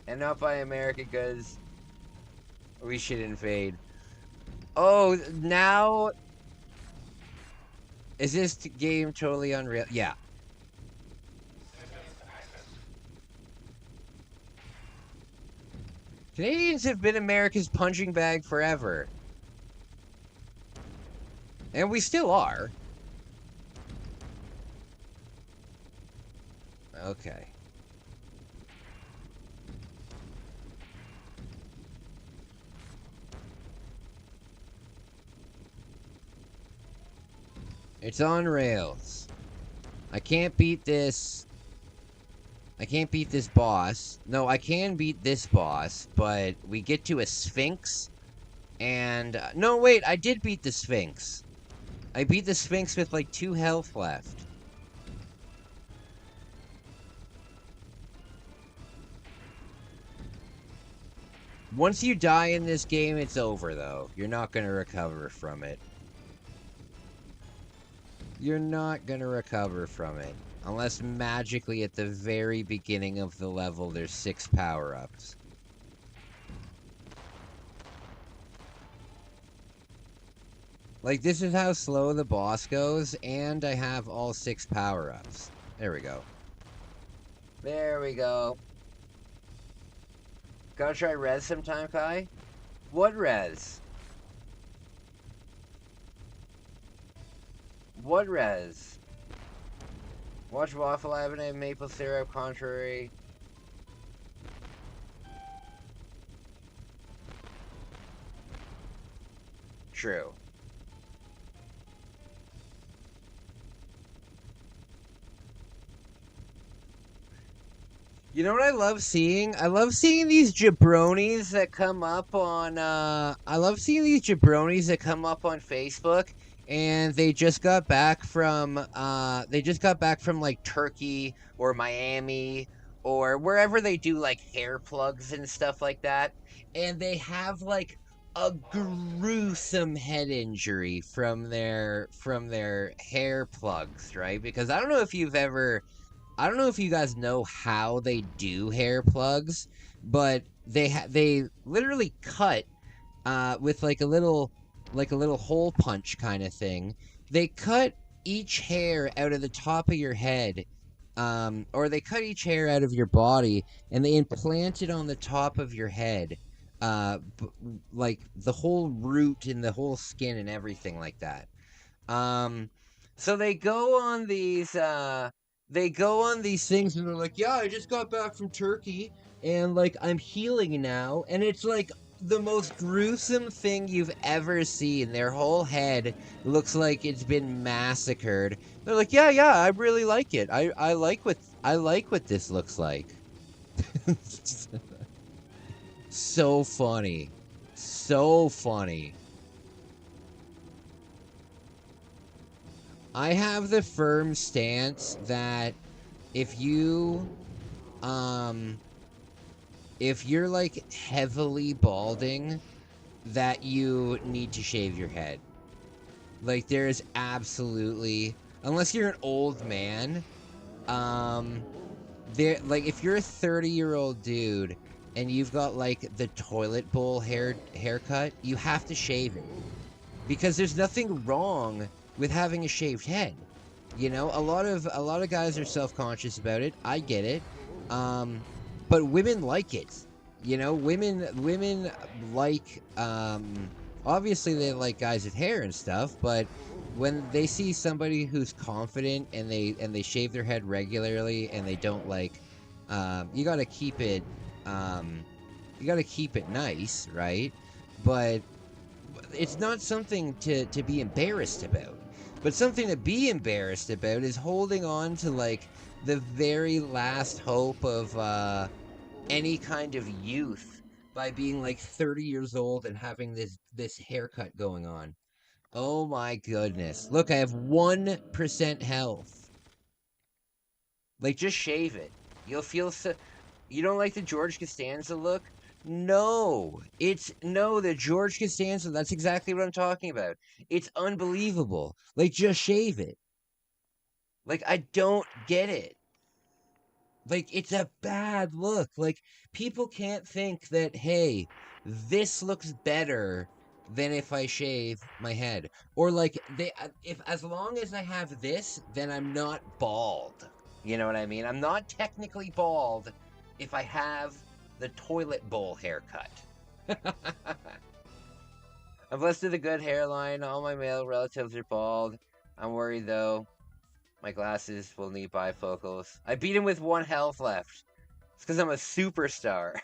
And not by America, because we should invade. Oh, now... Is this game totally unreal? Yeah. Canadians have been America's punching bag forever. And we still are. Okay. It's on rails. I can't beat this. I can't beat this boss. No, I can beat this boss, but we get to a Sphinx, and... no, wait, I did beat the Sphinx. I beat the Sphinx with, like, 2 health left. Once you die in this game, it's over, though. You're not gonna recover from it. You're not gonna recover from it. Unless magically at the very beginning of the level there's 6 power-ups. Like, this is how slow the boss goes, and I have all 6 power-ups. There we go. There we go. Gotta try res sometime, Kai? What res? What res? Watch waffle laminate, maple syrup, contrary. True. You know what I love seeing? I love seeing these jabronis that come up on, I love seeing these jabronis that come up on Facebook, and they just got back from, like, Turkey, or Miami, or wherever they do, like, hair plugs and stuff like that, and they have, like, a gruesome head injury from their hair plugs, right? Because I don't know if you guys know how they do hair plugs, but they literally cut with like a little hole punch kind of thing. They cut each hair out of the top of your head, or they cut each hair out of your body, and they implant it on the top of your head, like the whole root and the whole skin and everything like that. So they go on these things and they're like, yeah, I just got back from Turkey and like I'm healing now, and it's like the most gruesome thing you've ever seen. Their whole head looks like it's been massacred. They're like, yeah, I really like it. I like what this looks like. So funny. So funny. I have the firm stance that if you're like heavily balding, that you need to shave your head. Like, there's absolutely, unless you're an old man, there, like, if you're a 30-year-old dude and you've got like the toilet bowl haircut, you have to shave it. Because there's nothing wrong with having a shaved head. You know, a lot of guys are self-conscious about it. I get it. But women like it. You know, women like, obviously they like guys with hair and stuff, but when they see somebody who's confident and they shave their head regularly and they don't like, you gotta keep it nice, right? But it's not something to be embarrassed about. But something to be embarrassed about is holding on to, like, the very last hope of any kind of youth by being, like, 30 years old and having this haircut going on. Oh my goodness. Look, I have 1% health. Like, just shave it. You'll feel so... You don't like the George Costanza look? No, the George Costanza, that's exactly what I'm talking about. It's unbelievable. Like, just shave it. Like, I don't get it. Like, it's a bad look. Like, people can't think that, hey, this looks better than if I shave my head. Or, like, as long as I have this, then I'm not bald. You know what I mean? I'm not technically bald if I have the toilet bowl haircut. I'm blessed with a good hairline. All my male relatives are bald. I'm worried though. My glasses will need bifocals. I beat him with 1 health left. It's because I'm a superstar.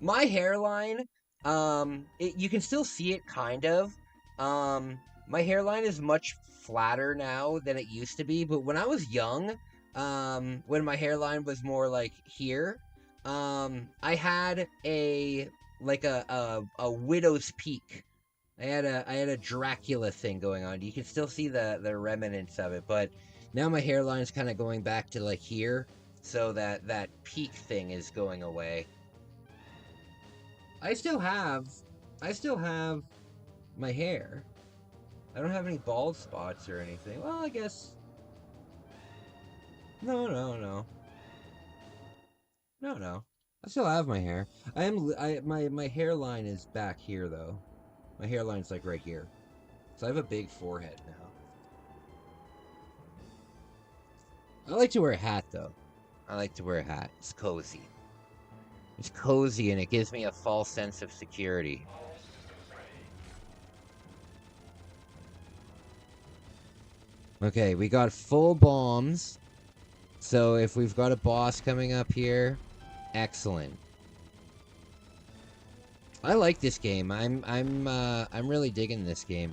My hairline, you can still see it kind of. My hairline is much flatter now than it used to be, but when I was young, when my hairline was more like here, I had a widow's peak. I had a Dracula thing going on. You can still see the remnants of it, but now my hairline is kind of going back to like here, so that peak thing is going away. I still have my hair. I don't have any bald spots or anything. Well, I guess... No. No. I still have my hair. My hairline is back here, though. My hairline's, like, right here. So I have a big forehead now. I like to wear a hat, though. I like to wear a hat. It's cozy. It's cozy, and it gives me a false sense of security. Okay, we got full bombs. So if we've got a boss coming up here, excellent. I like this game. I'm really digging this game.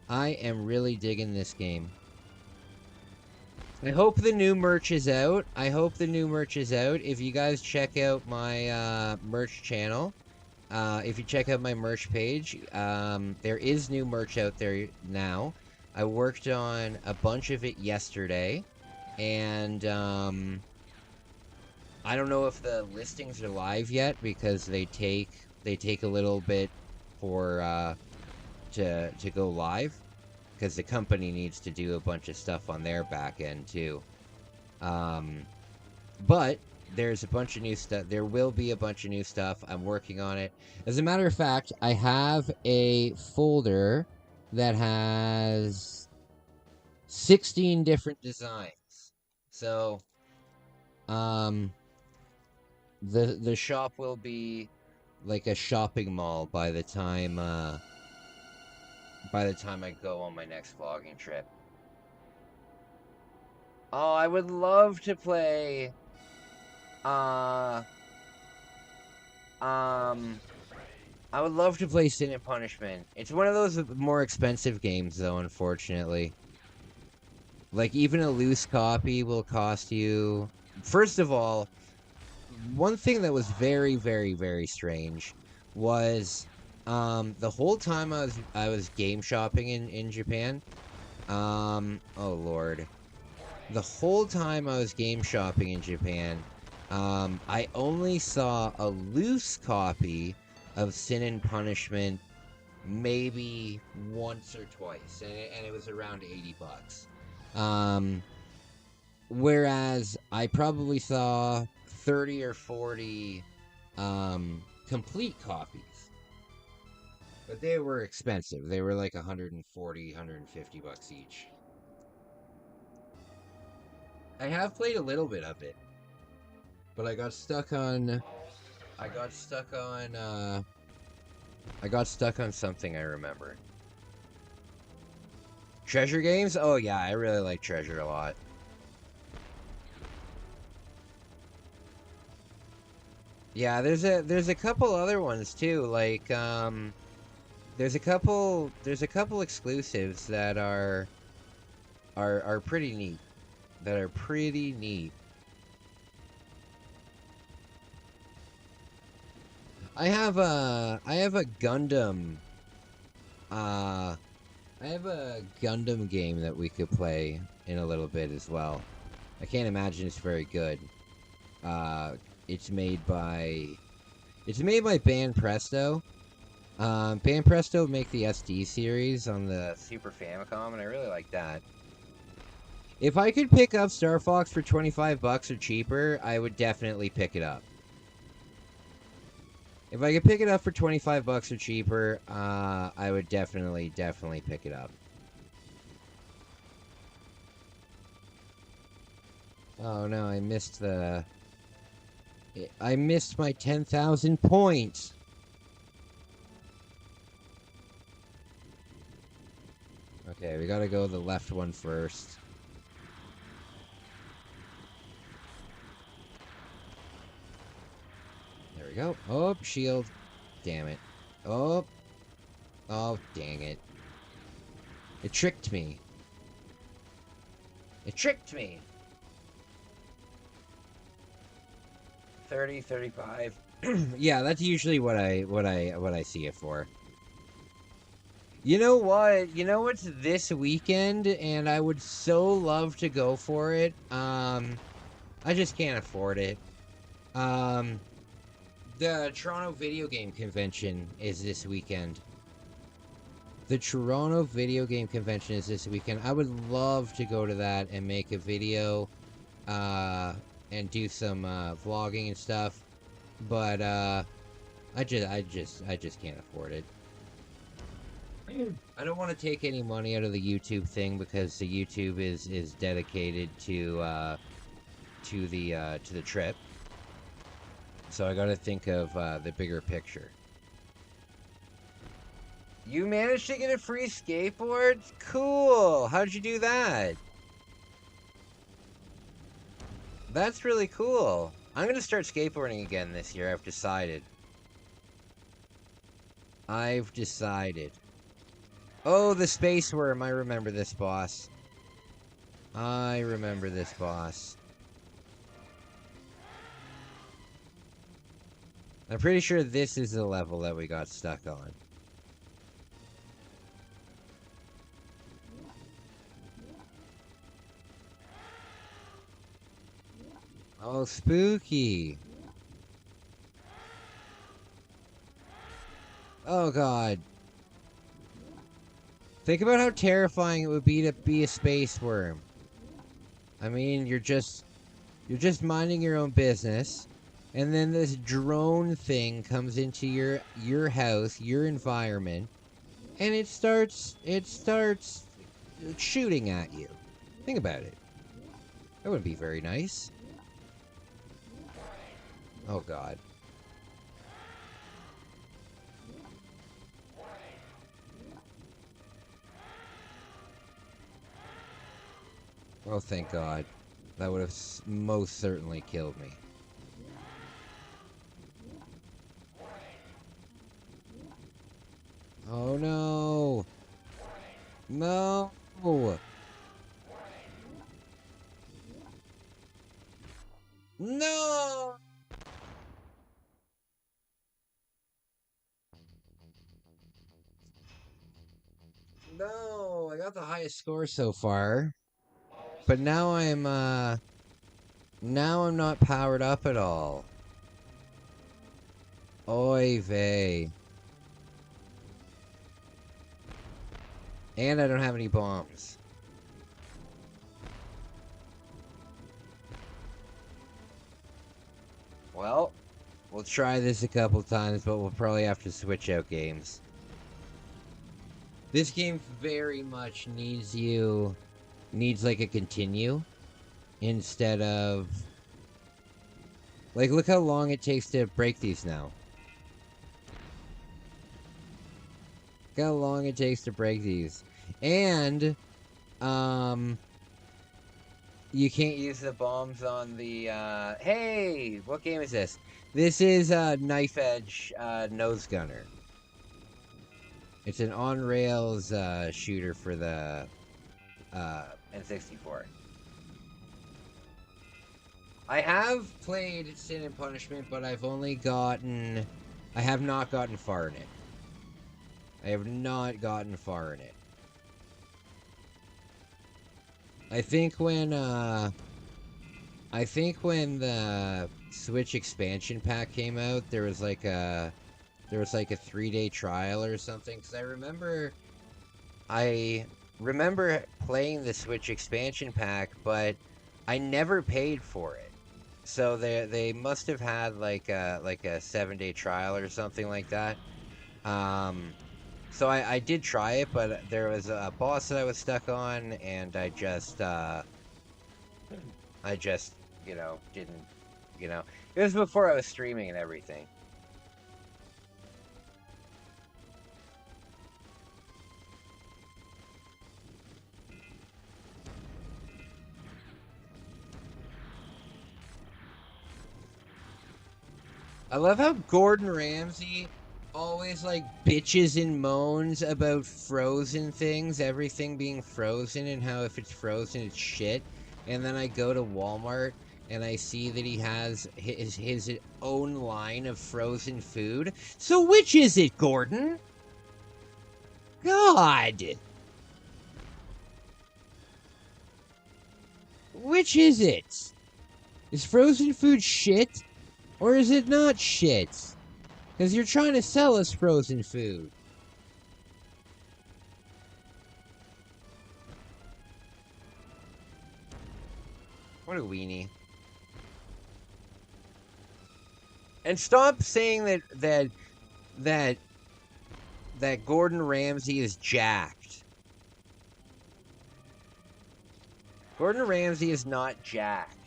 I am really digging this game. I hope the new merch is out. If you guys check out my merch channel, if you check out my merch page, there is new merch out there now. I worked on a bunch of it yesterday, and I don't know if the listings are live yet because they take a little bit for to go live, because the company needs to do a bunch of stuff on their back end too. But there's a bunch of new stuff. There will be a bunch of new stuff. I'm working on it. As a matter of fact, I have a folder that has 16 different designs. So, the shop will be like a shopping mall by the time I go on my next vlogging trip. Oh, I would love to play I would love to play Sin and Punishment. It's one of those more expensive games, though, unfortunately. Like, even a loose copy will cost you... First of all, one thing that was very, very, very strange was the whole time I was game shopping in Japan. Oh, Lord. The whole time I was game shopping in Japan, I only saw a loose copy of Sin and Punishment maybe once or twice, and it was around $80. Whereas I probably saw 30 or 40 complete copies, but they were expensive. They were like 140, 150 bucks each. I have played a little bit of it, but I got stuck on something I remember. Treasure games? Oh yeah, I really like Treasure a lot. Yeah, there's a couple other ones too, like there's a couple exclusives that are pretty neat. I have a Gundam. I have a Gundam game that we could play in a little bit as well. I can't imagine it's very good. It's made by Ban Presto. Ban Presto make the SD series on the Super Famicom, and I really like that. If I could pick up Star Fox for 25 bucks or cheaper, I would definitely pick it up. If I could pick it up for 25 bucks or cheaper, I would definitely pick it up. Oh no, I missed my 10,000 points. Okay, we gotta go the left one first. There we go. Oh, shield. Damn it. Oh. Oh, dang it. It tricked me. It tricked me. 30, 35. Yeah, that's usually what I see it for. You know what? You know what's this weekend, and I would so love to go for it. I just can't afford it. The Toronto Video Game Convention is this weekend. The Toronto Video Game Convention is this weekend. I would love to go to that and make a video, and do some vlogging and stuff, but I just can't afford it. I don't want to take any money out of the YouTube thing because the YouTube is dedicated to the trip. So I got to think of the bigger picture. You managed to get a free skateboard? Cool. How'd you do that? That's really cool. I'm gonna start skateboarding again this year. I've decided. Oh, the space worm. I remember this boss. I'm pretty sure this is the level that we got stuck on. Oh, spooky. Oh, God. Think about how terrifying it would be to be a space worm. I mean, you're just minding your own business, and then this drone thing comes into your house, your environment, and it starts shooting at you. Think about it. That wouldn't be very nice. Oh, God. Oh, thank God. That would have most certainly killed me. Oh, no. No. No. No, I got the highest score so far. But now I'm not powered up at all. Oy vey. And I don't have any bombs. Well, we'll try this a couple times, but we'll probably have to switch out games. This game very much needs like a continue instead of like, look how long it takes to break these now. Look how long it takes to break these. And you can't use the bombs on the hey, what game is this? This is Knife Edge Nose Gunner. It's an on-rails shooter for the N64. I have played Sin and Punishment, but I have not gotten far in it. I have not gotten far in it. I think when the Switch expansion pack came out, there was like a 3-day trial or something, because I remember playing the Switch expansion pack, but I never paid for it. So they must have had like a 7-day trial or something like that. So I did try it, but there was a boss that I was stuck on, and I just didn't, it was before I was streaming and everything. I love how Gordon Ramsay always, like, bitches and moans about frozen things, everything being frozen, and how if it's frozen, it's shit. And then I go to Walmart, and I see that he has his own line of frozen food. So which is it, Gordon? God! Which is it? Is frozen food shit? Or is it not shit? Because you're trying to sell us frozen food. What a weenie. And stop saying that Gordon Ramsay is jacked. Gordon Ramsay is not jacked.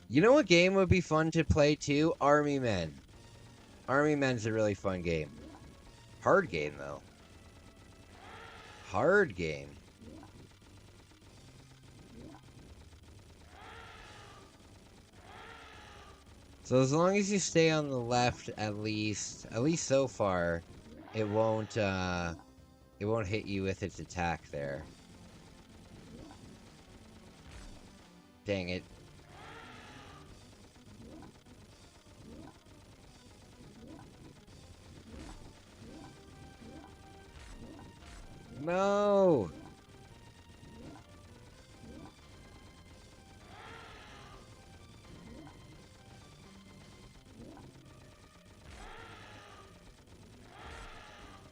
You know what game would be fun to play too? Army Men. Army Men's a really fun game. Hard game though. Hard game. So as long as you stay on the left, at least so far, it won't hit you with its attack there. Dang it. No!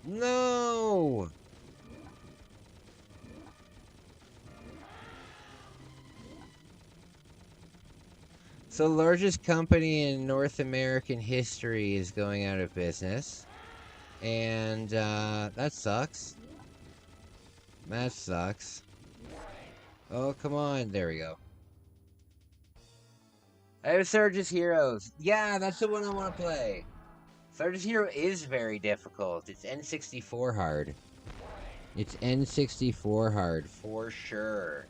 No! So, largest company in North American history is going out of business. And, that sucks. That sucks. Oh, come on. There we go. I have Sarge's Heroes. Yeah, that's the one I want to play. Sarge's Hero is very difficult. It's N64 hard. It's N64 hard, for sure.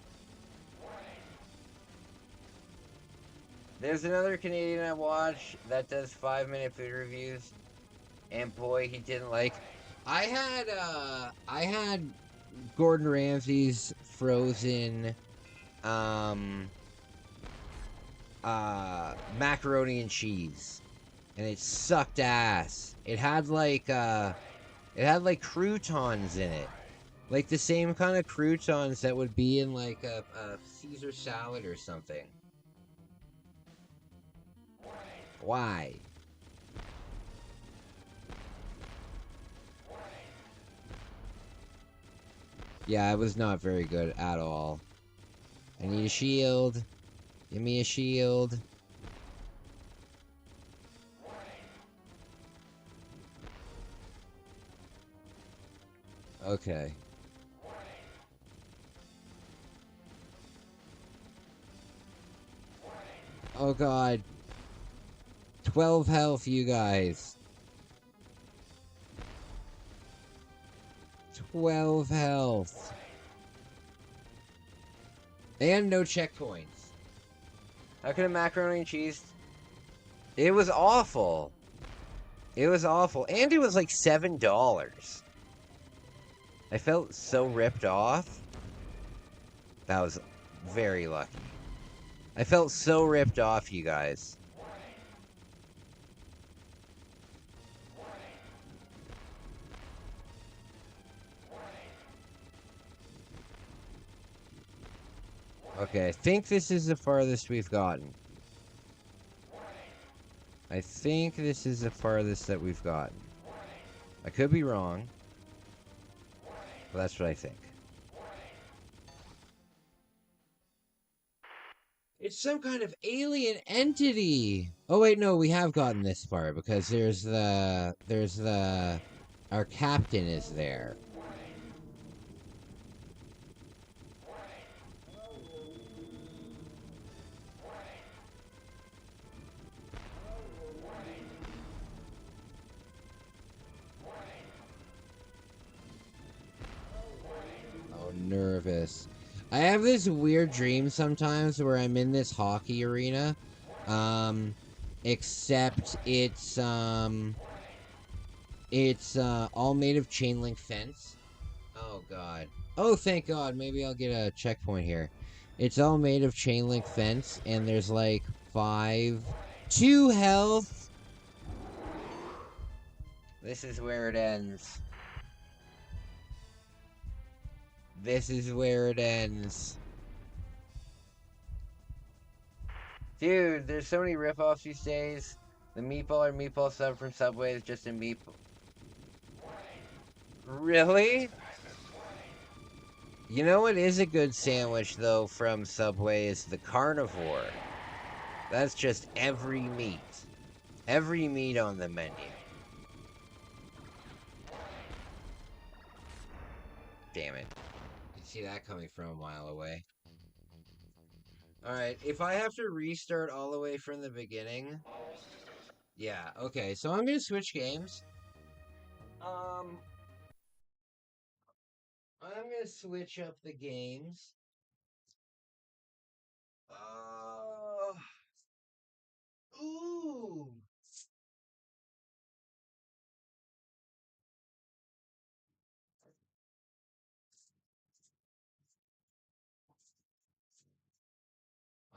There's another Canadian I watch that does 5-minute food reviews. And boy, he didn't like... I had Gordon Ramsay's frozen macaroni and cheese, and it sucked ass. It had like croutons in it, like the same kind of croutons that would be in like a Caesar salad or something. Why? Yeah, it was not very good at all. I need a shield. Give me a shield. Okay. Oh god. 12 health, you guys. 12 health. And no checkpoints. How could a macaroni and cheese... It was awful. It was awful. And it was like $7. I felt so ripped off. That was very lucky. I felt so ripped off, you guys. Okay, I think this is the farthest we've gotten. I think this is the farthest that we've gotten. I could be wrong. But that's what I think. It's some kind of alien entity! Oh wait, no, we have gotten this far, because our captain is there. Nervous. I have this weird dream sometimes where I'm in this hockey arena, except it's all made of chain link fence. Oh god. Oh, thank god. Maybe I'll get a checkpoint here. It's all made of chain link fence, and there's like 2 health. This is where it ends. This is where it ends. Dude, there's so many ripoffs these days. The meatball or meatball sub from Subway is just a meatball. Really? You know what is a good sandwich, though, from Subway is the carnivore. That's just every meat. Every meat on the menu. Damn it. You see that coming from a mile away. Alright, if I have to restart all the way from the beginning... Yeah, okay, so I'm gonna switch games. I'm gonna switch up the games. Ooh!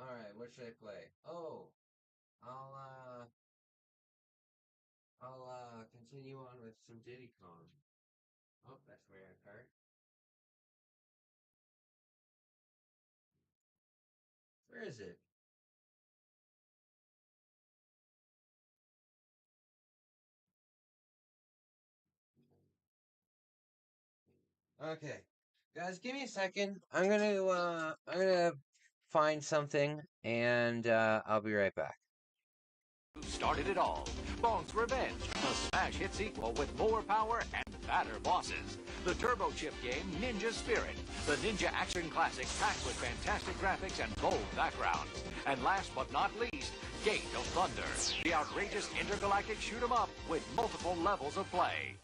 Alright, what should I play? Oh! I'll continue on with some Diddy Kong. Oh, that's Mario Kart. Where is it? Okay. Guys, give me a second. I'm gonna find something and I'll be right back. Who started it all? Bonk's Revenge, a smash hit sequel with more power and fatter bosses. The turbo chip game Ninja Spirit, the ninja action classic packed with fantastic graphics and bold backgrounds. And last but not least, Gate of Thunder, the outrageous intergalactic shoot 'em up with multiple levels of play.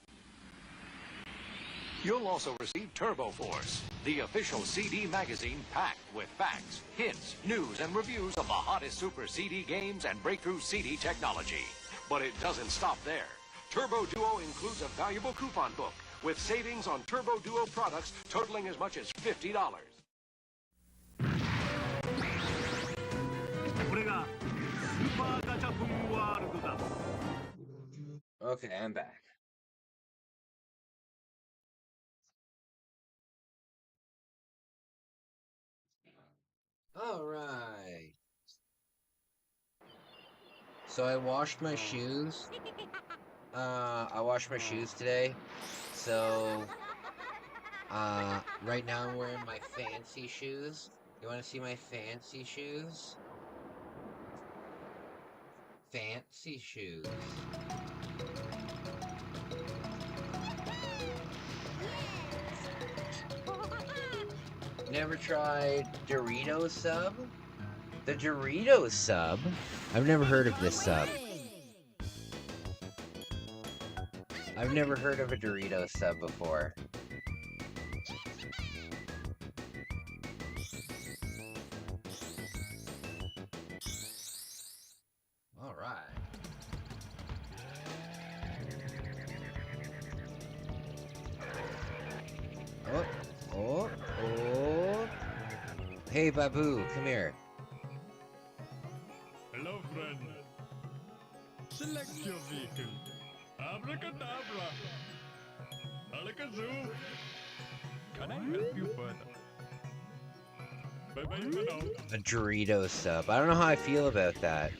You'll also receive Turbo Force, the official CD magazine packed with facts, hints, news, and reviews of the hottest Super CD games and breakthrough CD technology. But it doesn't stop there. Turbo Duo includes a valuable coupon book with savings on Turbo Duo products totaling as much as $50. Okay, I'm back. Alright. So I washed my shoes. I washed my shoes today. So, right now I'm wearing my fancy shoes. You want to see my fancy shoes? Fancy shoes. Never tried Doritos sub? The Doritos sub? I've never heard of this sub. I've never heard of a Doritos sub before. Alright. Oh. Hey, Babu, come here. Hello, friend. Select your vehicle. Abracadabra. Alakazoo. Can I help you further? Bye-bye for now. A Doritos sub. I don't know how I feel about that.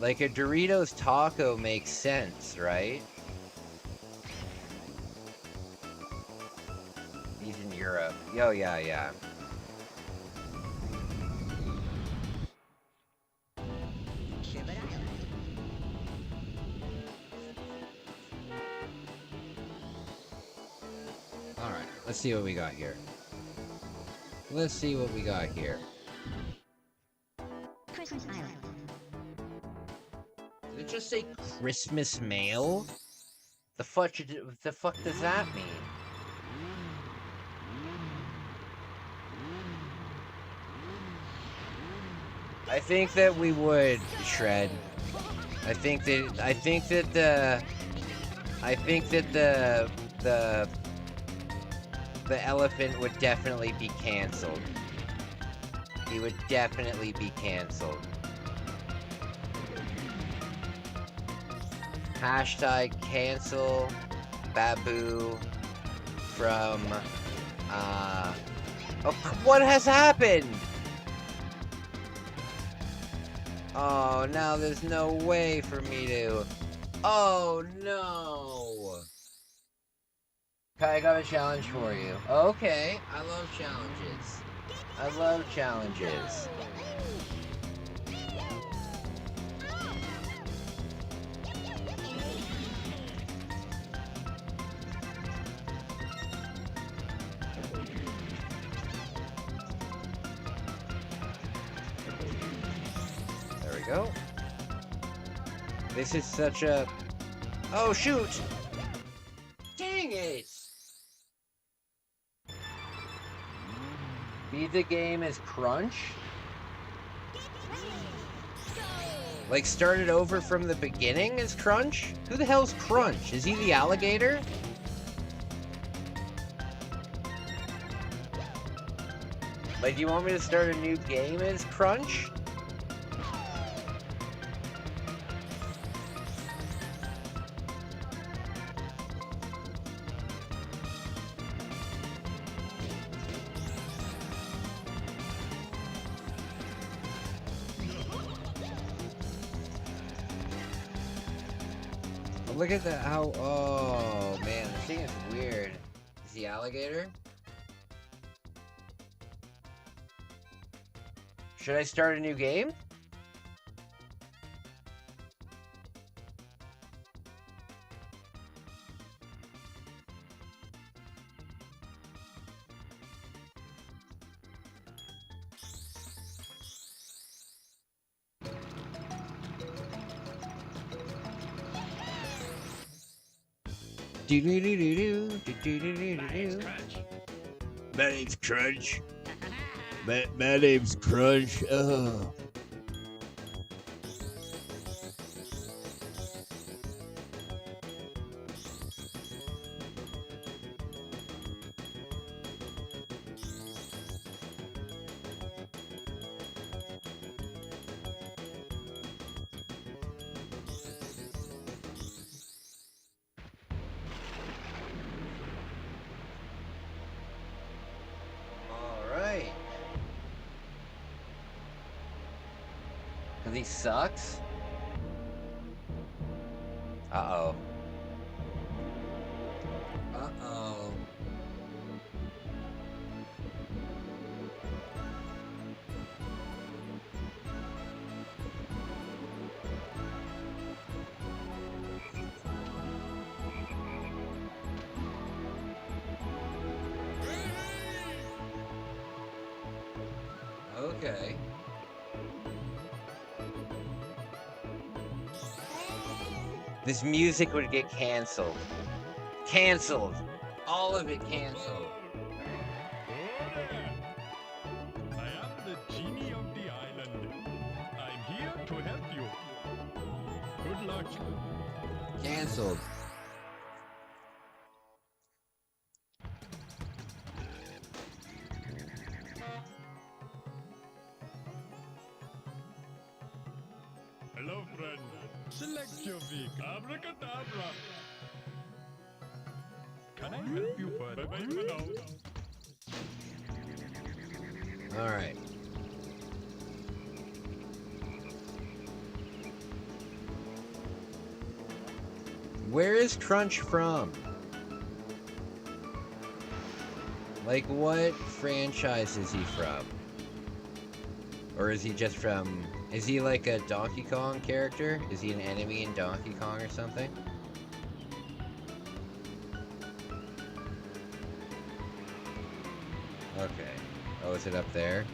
Like, a Doritos taco makes sense, right? He's in Europe. Oh, yeah. Alright, let's see what we got here. Let's see what we got here. Christmas Island. Did it just say Christmas mail? The fuck does that mean? I think that we would, Shred. I think that the elephant would definitely be canceled. He would definitely be canceled. Hashtag cancel Babu from oh, what has happened? Oh, now there's no way for me to... Oh, no! Kai, I got a challenge for you. Okay, I love challenges. I love challenges. There we go. This is such a... Oh, shoot! Dang it! Beat the game as Crunch? Like, start it over from the beginning as Crunch? Who the hell's Crunch? Is he the alligator? Like, do you want me to start a new game as Crunch? Look at that, how, oh man, this thing is weird. Is the alligator? Should I start a new game? Do do do do do do do do do. My name's Crunch. My name's Crunch. Oh. Cause he sucks? Uh-oh. Uh-oh. Okay. This music would get canceled. Canceled. All of it canceled. I am the genie of the island. I'm here to help you. Good luck. Canceled. Hello, friend. Select your vehicle. Abracadabra. Can I help you further? Bye-bye for now. Alright. Where is Crunch from? Like, what franchise is he from? Or is he just from... Is he like a Donkey Kong character? Is he an enemy in Donkey Kong or something? Okay. Oh, is it up there?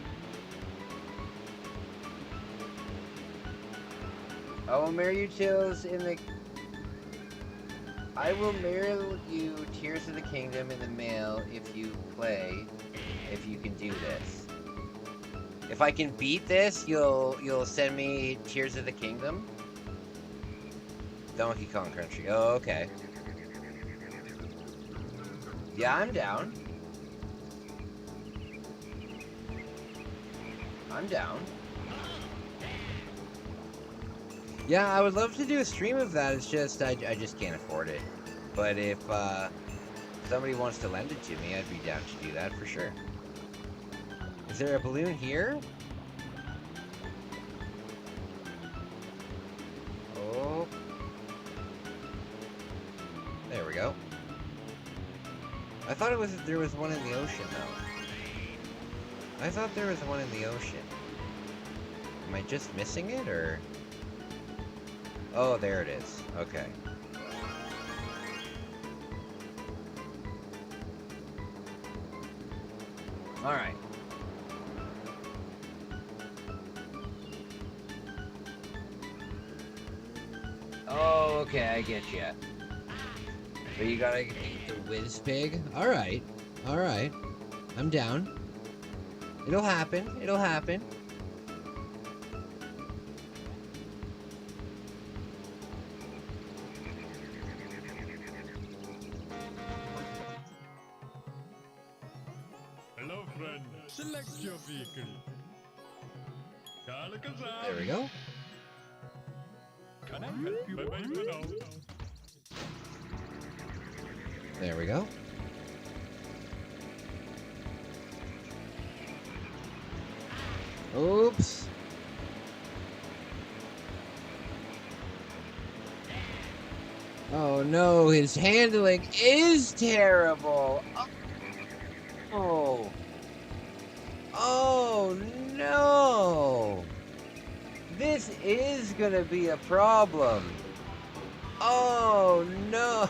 I will marry you Tails in the... I will marry you Tears of the Kingdom in the mail if you play, if you can do this. If I can beat this, you'll send me Tears of the Kingdom? Donkey Kong Country. Oh, okay. Yeah, I'm down. I'm down. Yeah, I would love to do a stream of that. It's just, I just can't afford it. But if somebody wants to lend it to me, I'd be down to do that for sure. Is there a balloon here? Oh. There we go. I thought there was one in the ocean, though. I thought there was one in the ocean. Am I just missing it, or? Oh, there it is. Okay. Alright. Oh, okay, I get you. But you gotta beat the whiz pig? Alright. Alright. I'm down. It'll happen. It'll happen. Hello, friend. Select your vehicle. There we go. Can I help you? Bye-bye for now. There we go. Oops. Oh no, his handling is terrible. Oh. Oh no. This is gonna be a problem. Oh no.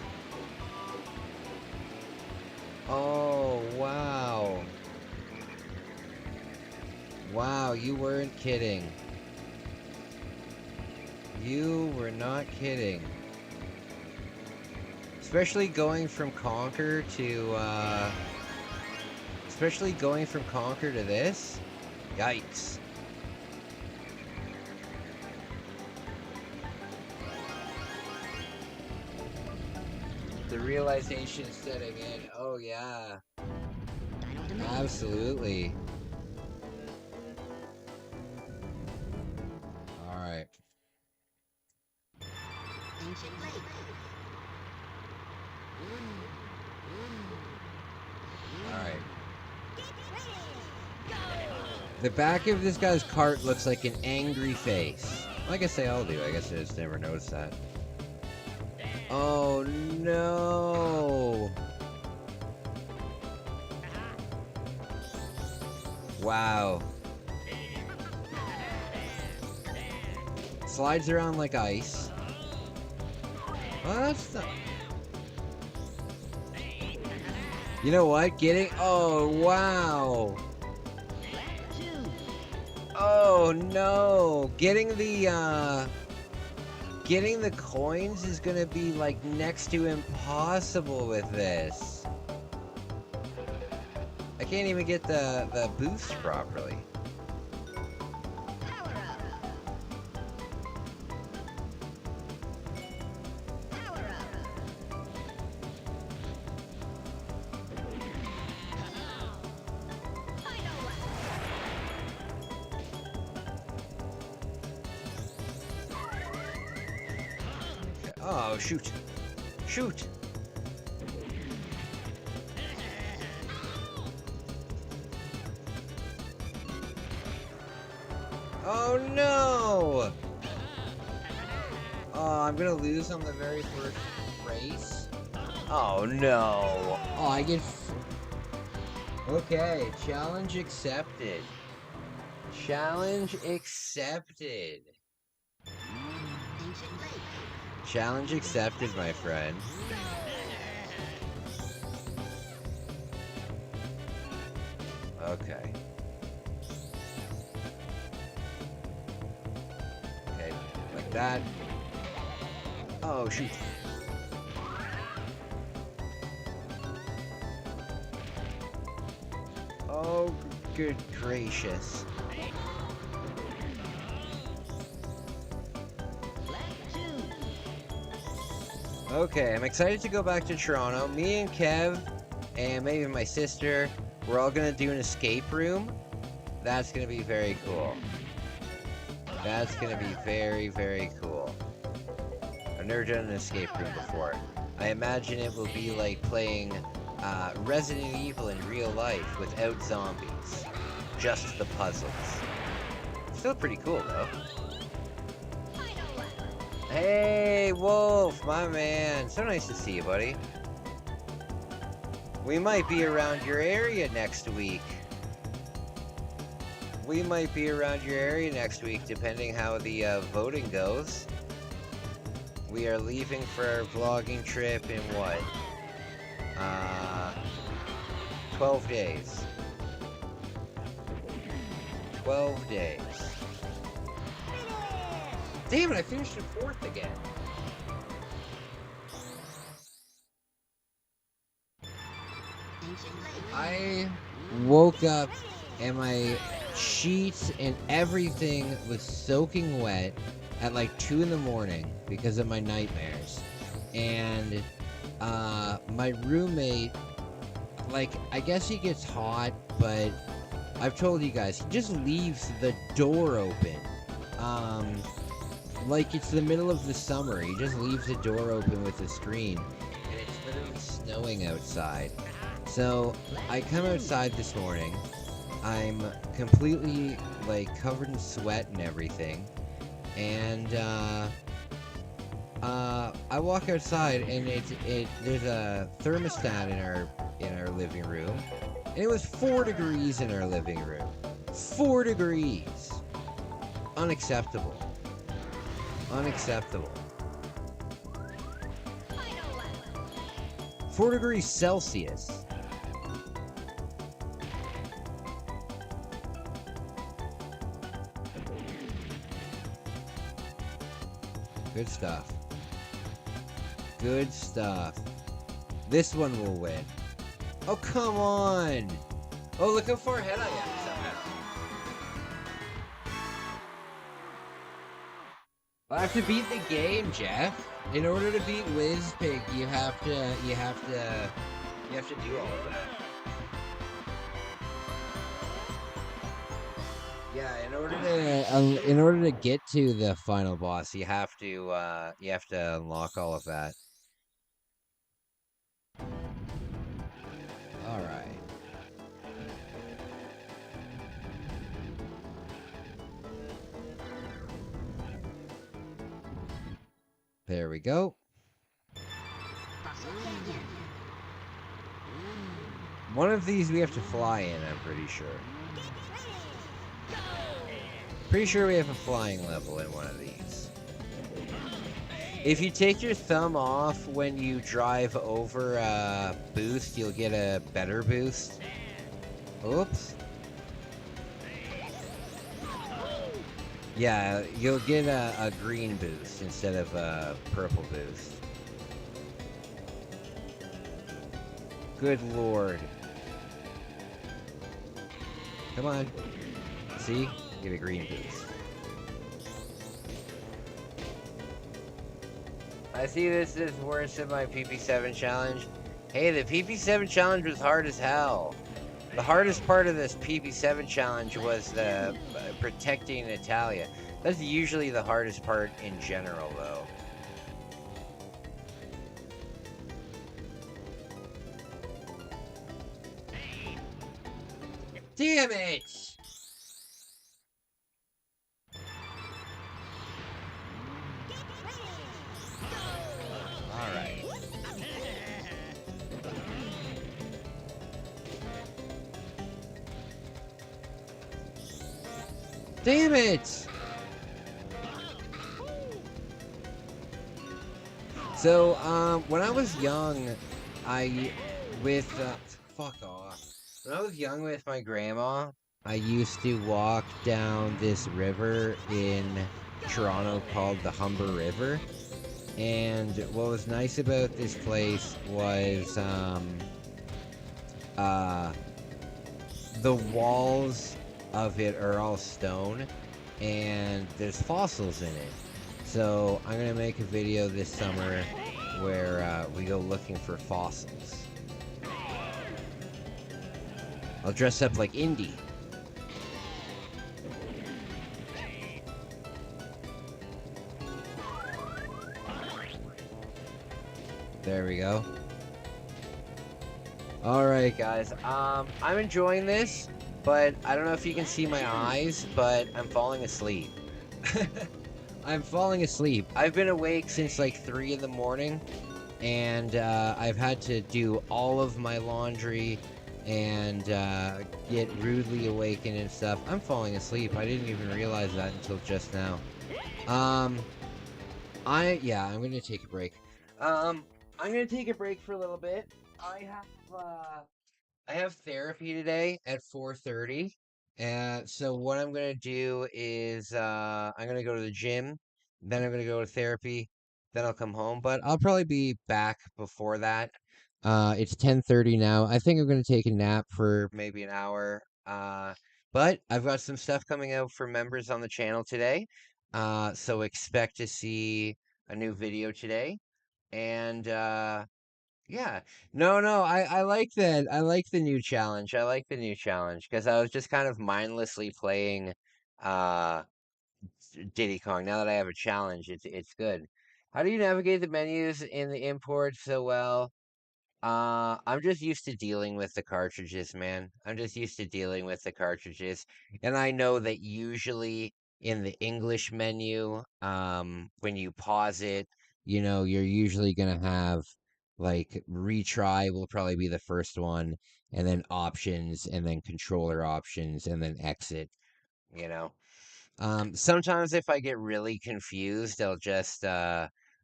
Oh wow. Wow, you weren't kidding. You were not kidding. Especially going from Conquer to, especially going from Conquer to this? Yikes. The realization setting in. Oh, yeah. Absolutely. Alright. Alright. The back of this guy's cart looks like an angry face. Well, I guess they all do. I guess I just never noticed that. Oh no! Wow. Slides around like ice. Well, that's not... You know what? Getting... Oh, wow! Oh, no! Getting the coins is gonna be, like, next to impossible with this. I can't even get the boost properly. Oh, shoot. Shoot! Oh, no! Oh, I'm gonna lose on the very first race? Oh, no! Oh, I get... Okay, challenge accepted. Challenge accepted. Challenge accepted, my friend. Okay. Okay, like that. Oh, shoot. Oh, good gracious. Okay, I'm excited to go back to Toronto. Me and Kev, and maybe my sister, we're all gonna do an escape room. That's gonna be very cool. That's gonna be very, very cool. I've never done an escape room before. I imagine it will be like playing Resident Evil in real life without zombies. Just the puzzles. Still pretty cool, though. Hey, Wolf, my man. So nice to see you, buddy. We might be around your area next week. We might be around your area next week, depending how the voting goes. We are leaving for our vlogging trip in what? 12 days. 12 days. Damn it, I finished in 4th again. I woke up and my sheets and everything was soaking wet at like 2 in the morning because of my nightmares. And my roommate, like, I guess he gets hot, but I've told you guys, he just leaves the door open. Like it's the middle of the summer. He just leaves the door open with the screen. And it's literally snowing outside. So I come outside this morning. I'm completely like covered in sweat and everything. And I walk outside and there's a thermostat in our living room. And it was 4 degrees in our living room. 4 degrees. Unacceptable. Unacceptable. 4 degrees Celsius. Good stuff. Good stuff. This one will win. Oh, come on! Oh, look how far ahead I am somehow. I have to beat the game, Jeff. In order to beat WizPig, you have to do all of that. Yeah, in order to get to the final boss, you have to unlock all of that. All right. There we go. One of these we have to fly in, I'm pretty sure. Pretty sure we have a flying level in one of these. If you take your thumb off when you drive over a boost, you'll get a better boost. Oops. Yeah, you'll get a green boost instead of a purple boost. Good lord. Come on. See? Get a green boost. I see this is worse than my PP7 challenge. Hey, the PP7 challenge was hard as hell. The hardest part of this PP7 challenge was the protecting Natalia. That's usually the hardest part in general, though. Damn it! Alright. Damn it! So, when I was young, fuck off. When I was young with my grandma, I used to walk down this river in Toronto called the Humber River. And what was nice about this place was, the walls of it are all stone, and there's fossils in it. So I'm gonna make a video this summer where we go looking for fossils. I'll dress up like Indy. There we go. Alright guys, I'm enjoying this, but I don't know if you can see my eyes, but I'm falling asleep. I'm falling asleep. I've been awake since like 3 in the morning, and I've had to do all of my laundry and get rudely awakened and stuff. I'm falling asleep. I didn't even realize that until just now. I'm gonna take a break. I'm gonna take a break for a little bit. I have therapy today at 4:30. So what I'm gonna do is I'm gonna go to the gym, then I'm gonna go to therapy, then I'll come home. But I'll probably be back before that. It's 10:30 now. I think I'm gonna take a nap for maybe an hour. But I've got some stuff coming out for members on the channel today. So expect to see a new video today. And yeah. No, I like that. I like the new challenge. I like the new challenge because I was just kind of mindlessly playing uh Diddy Kong. Now that I have a challenge, it's good. How do you navigate the menus in the import so well? I'm just used to dealing with the cartridges, man. I'm just used to dealing with the cartridges. And I know that usually in the English menu, when you pause it, you're usually gonna have like retry will probably be the first one, and then options, and then controller options, and then exit, you know. Sometimes if I get really confused, I'll just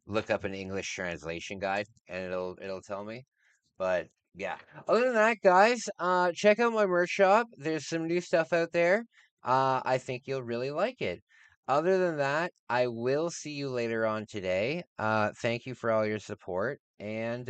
look up an English translation guide and it'll tell me. But yeah, other than that, guys, check out my merch shop. There's some new stuff out there. I think you'll really like it. Other than that, I will see you later on today. Thank you for all your support, and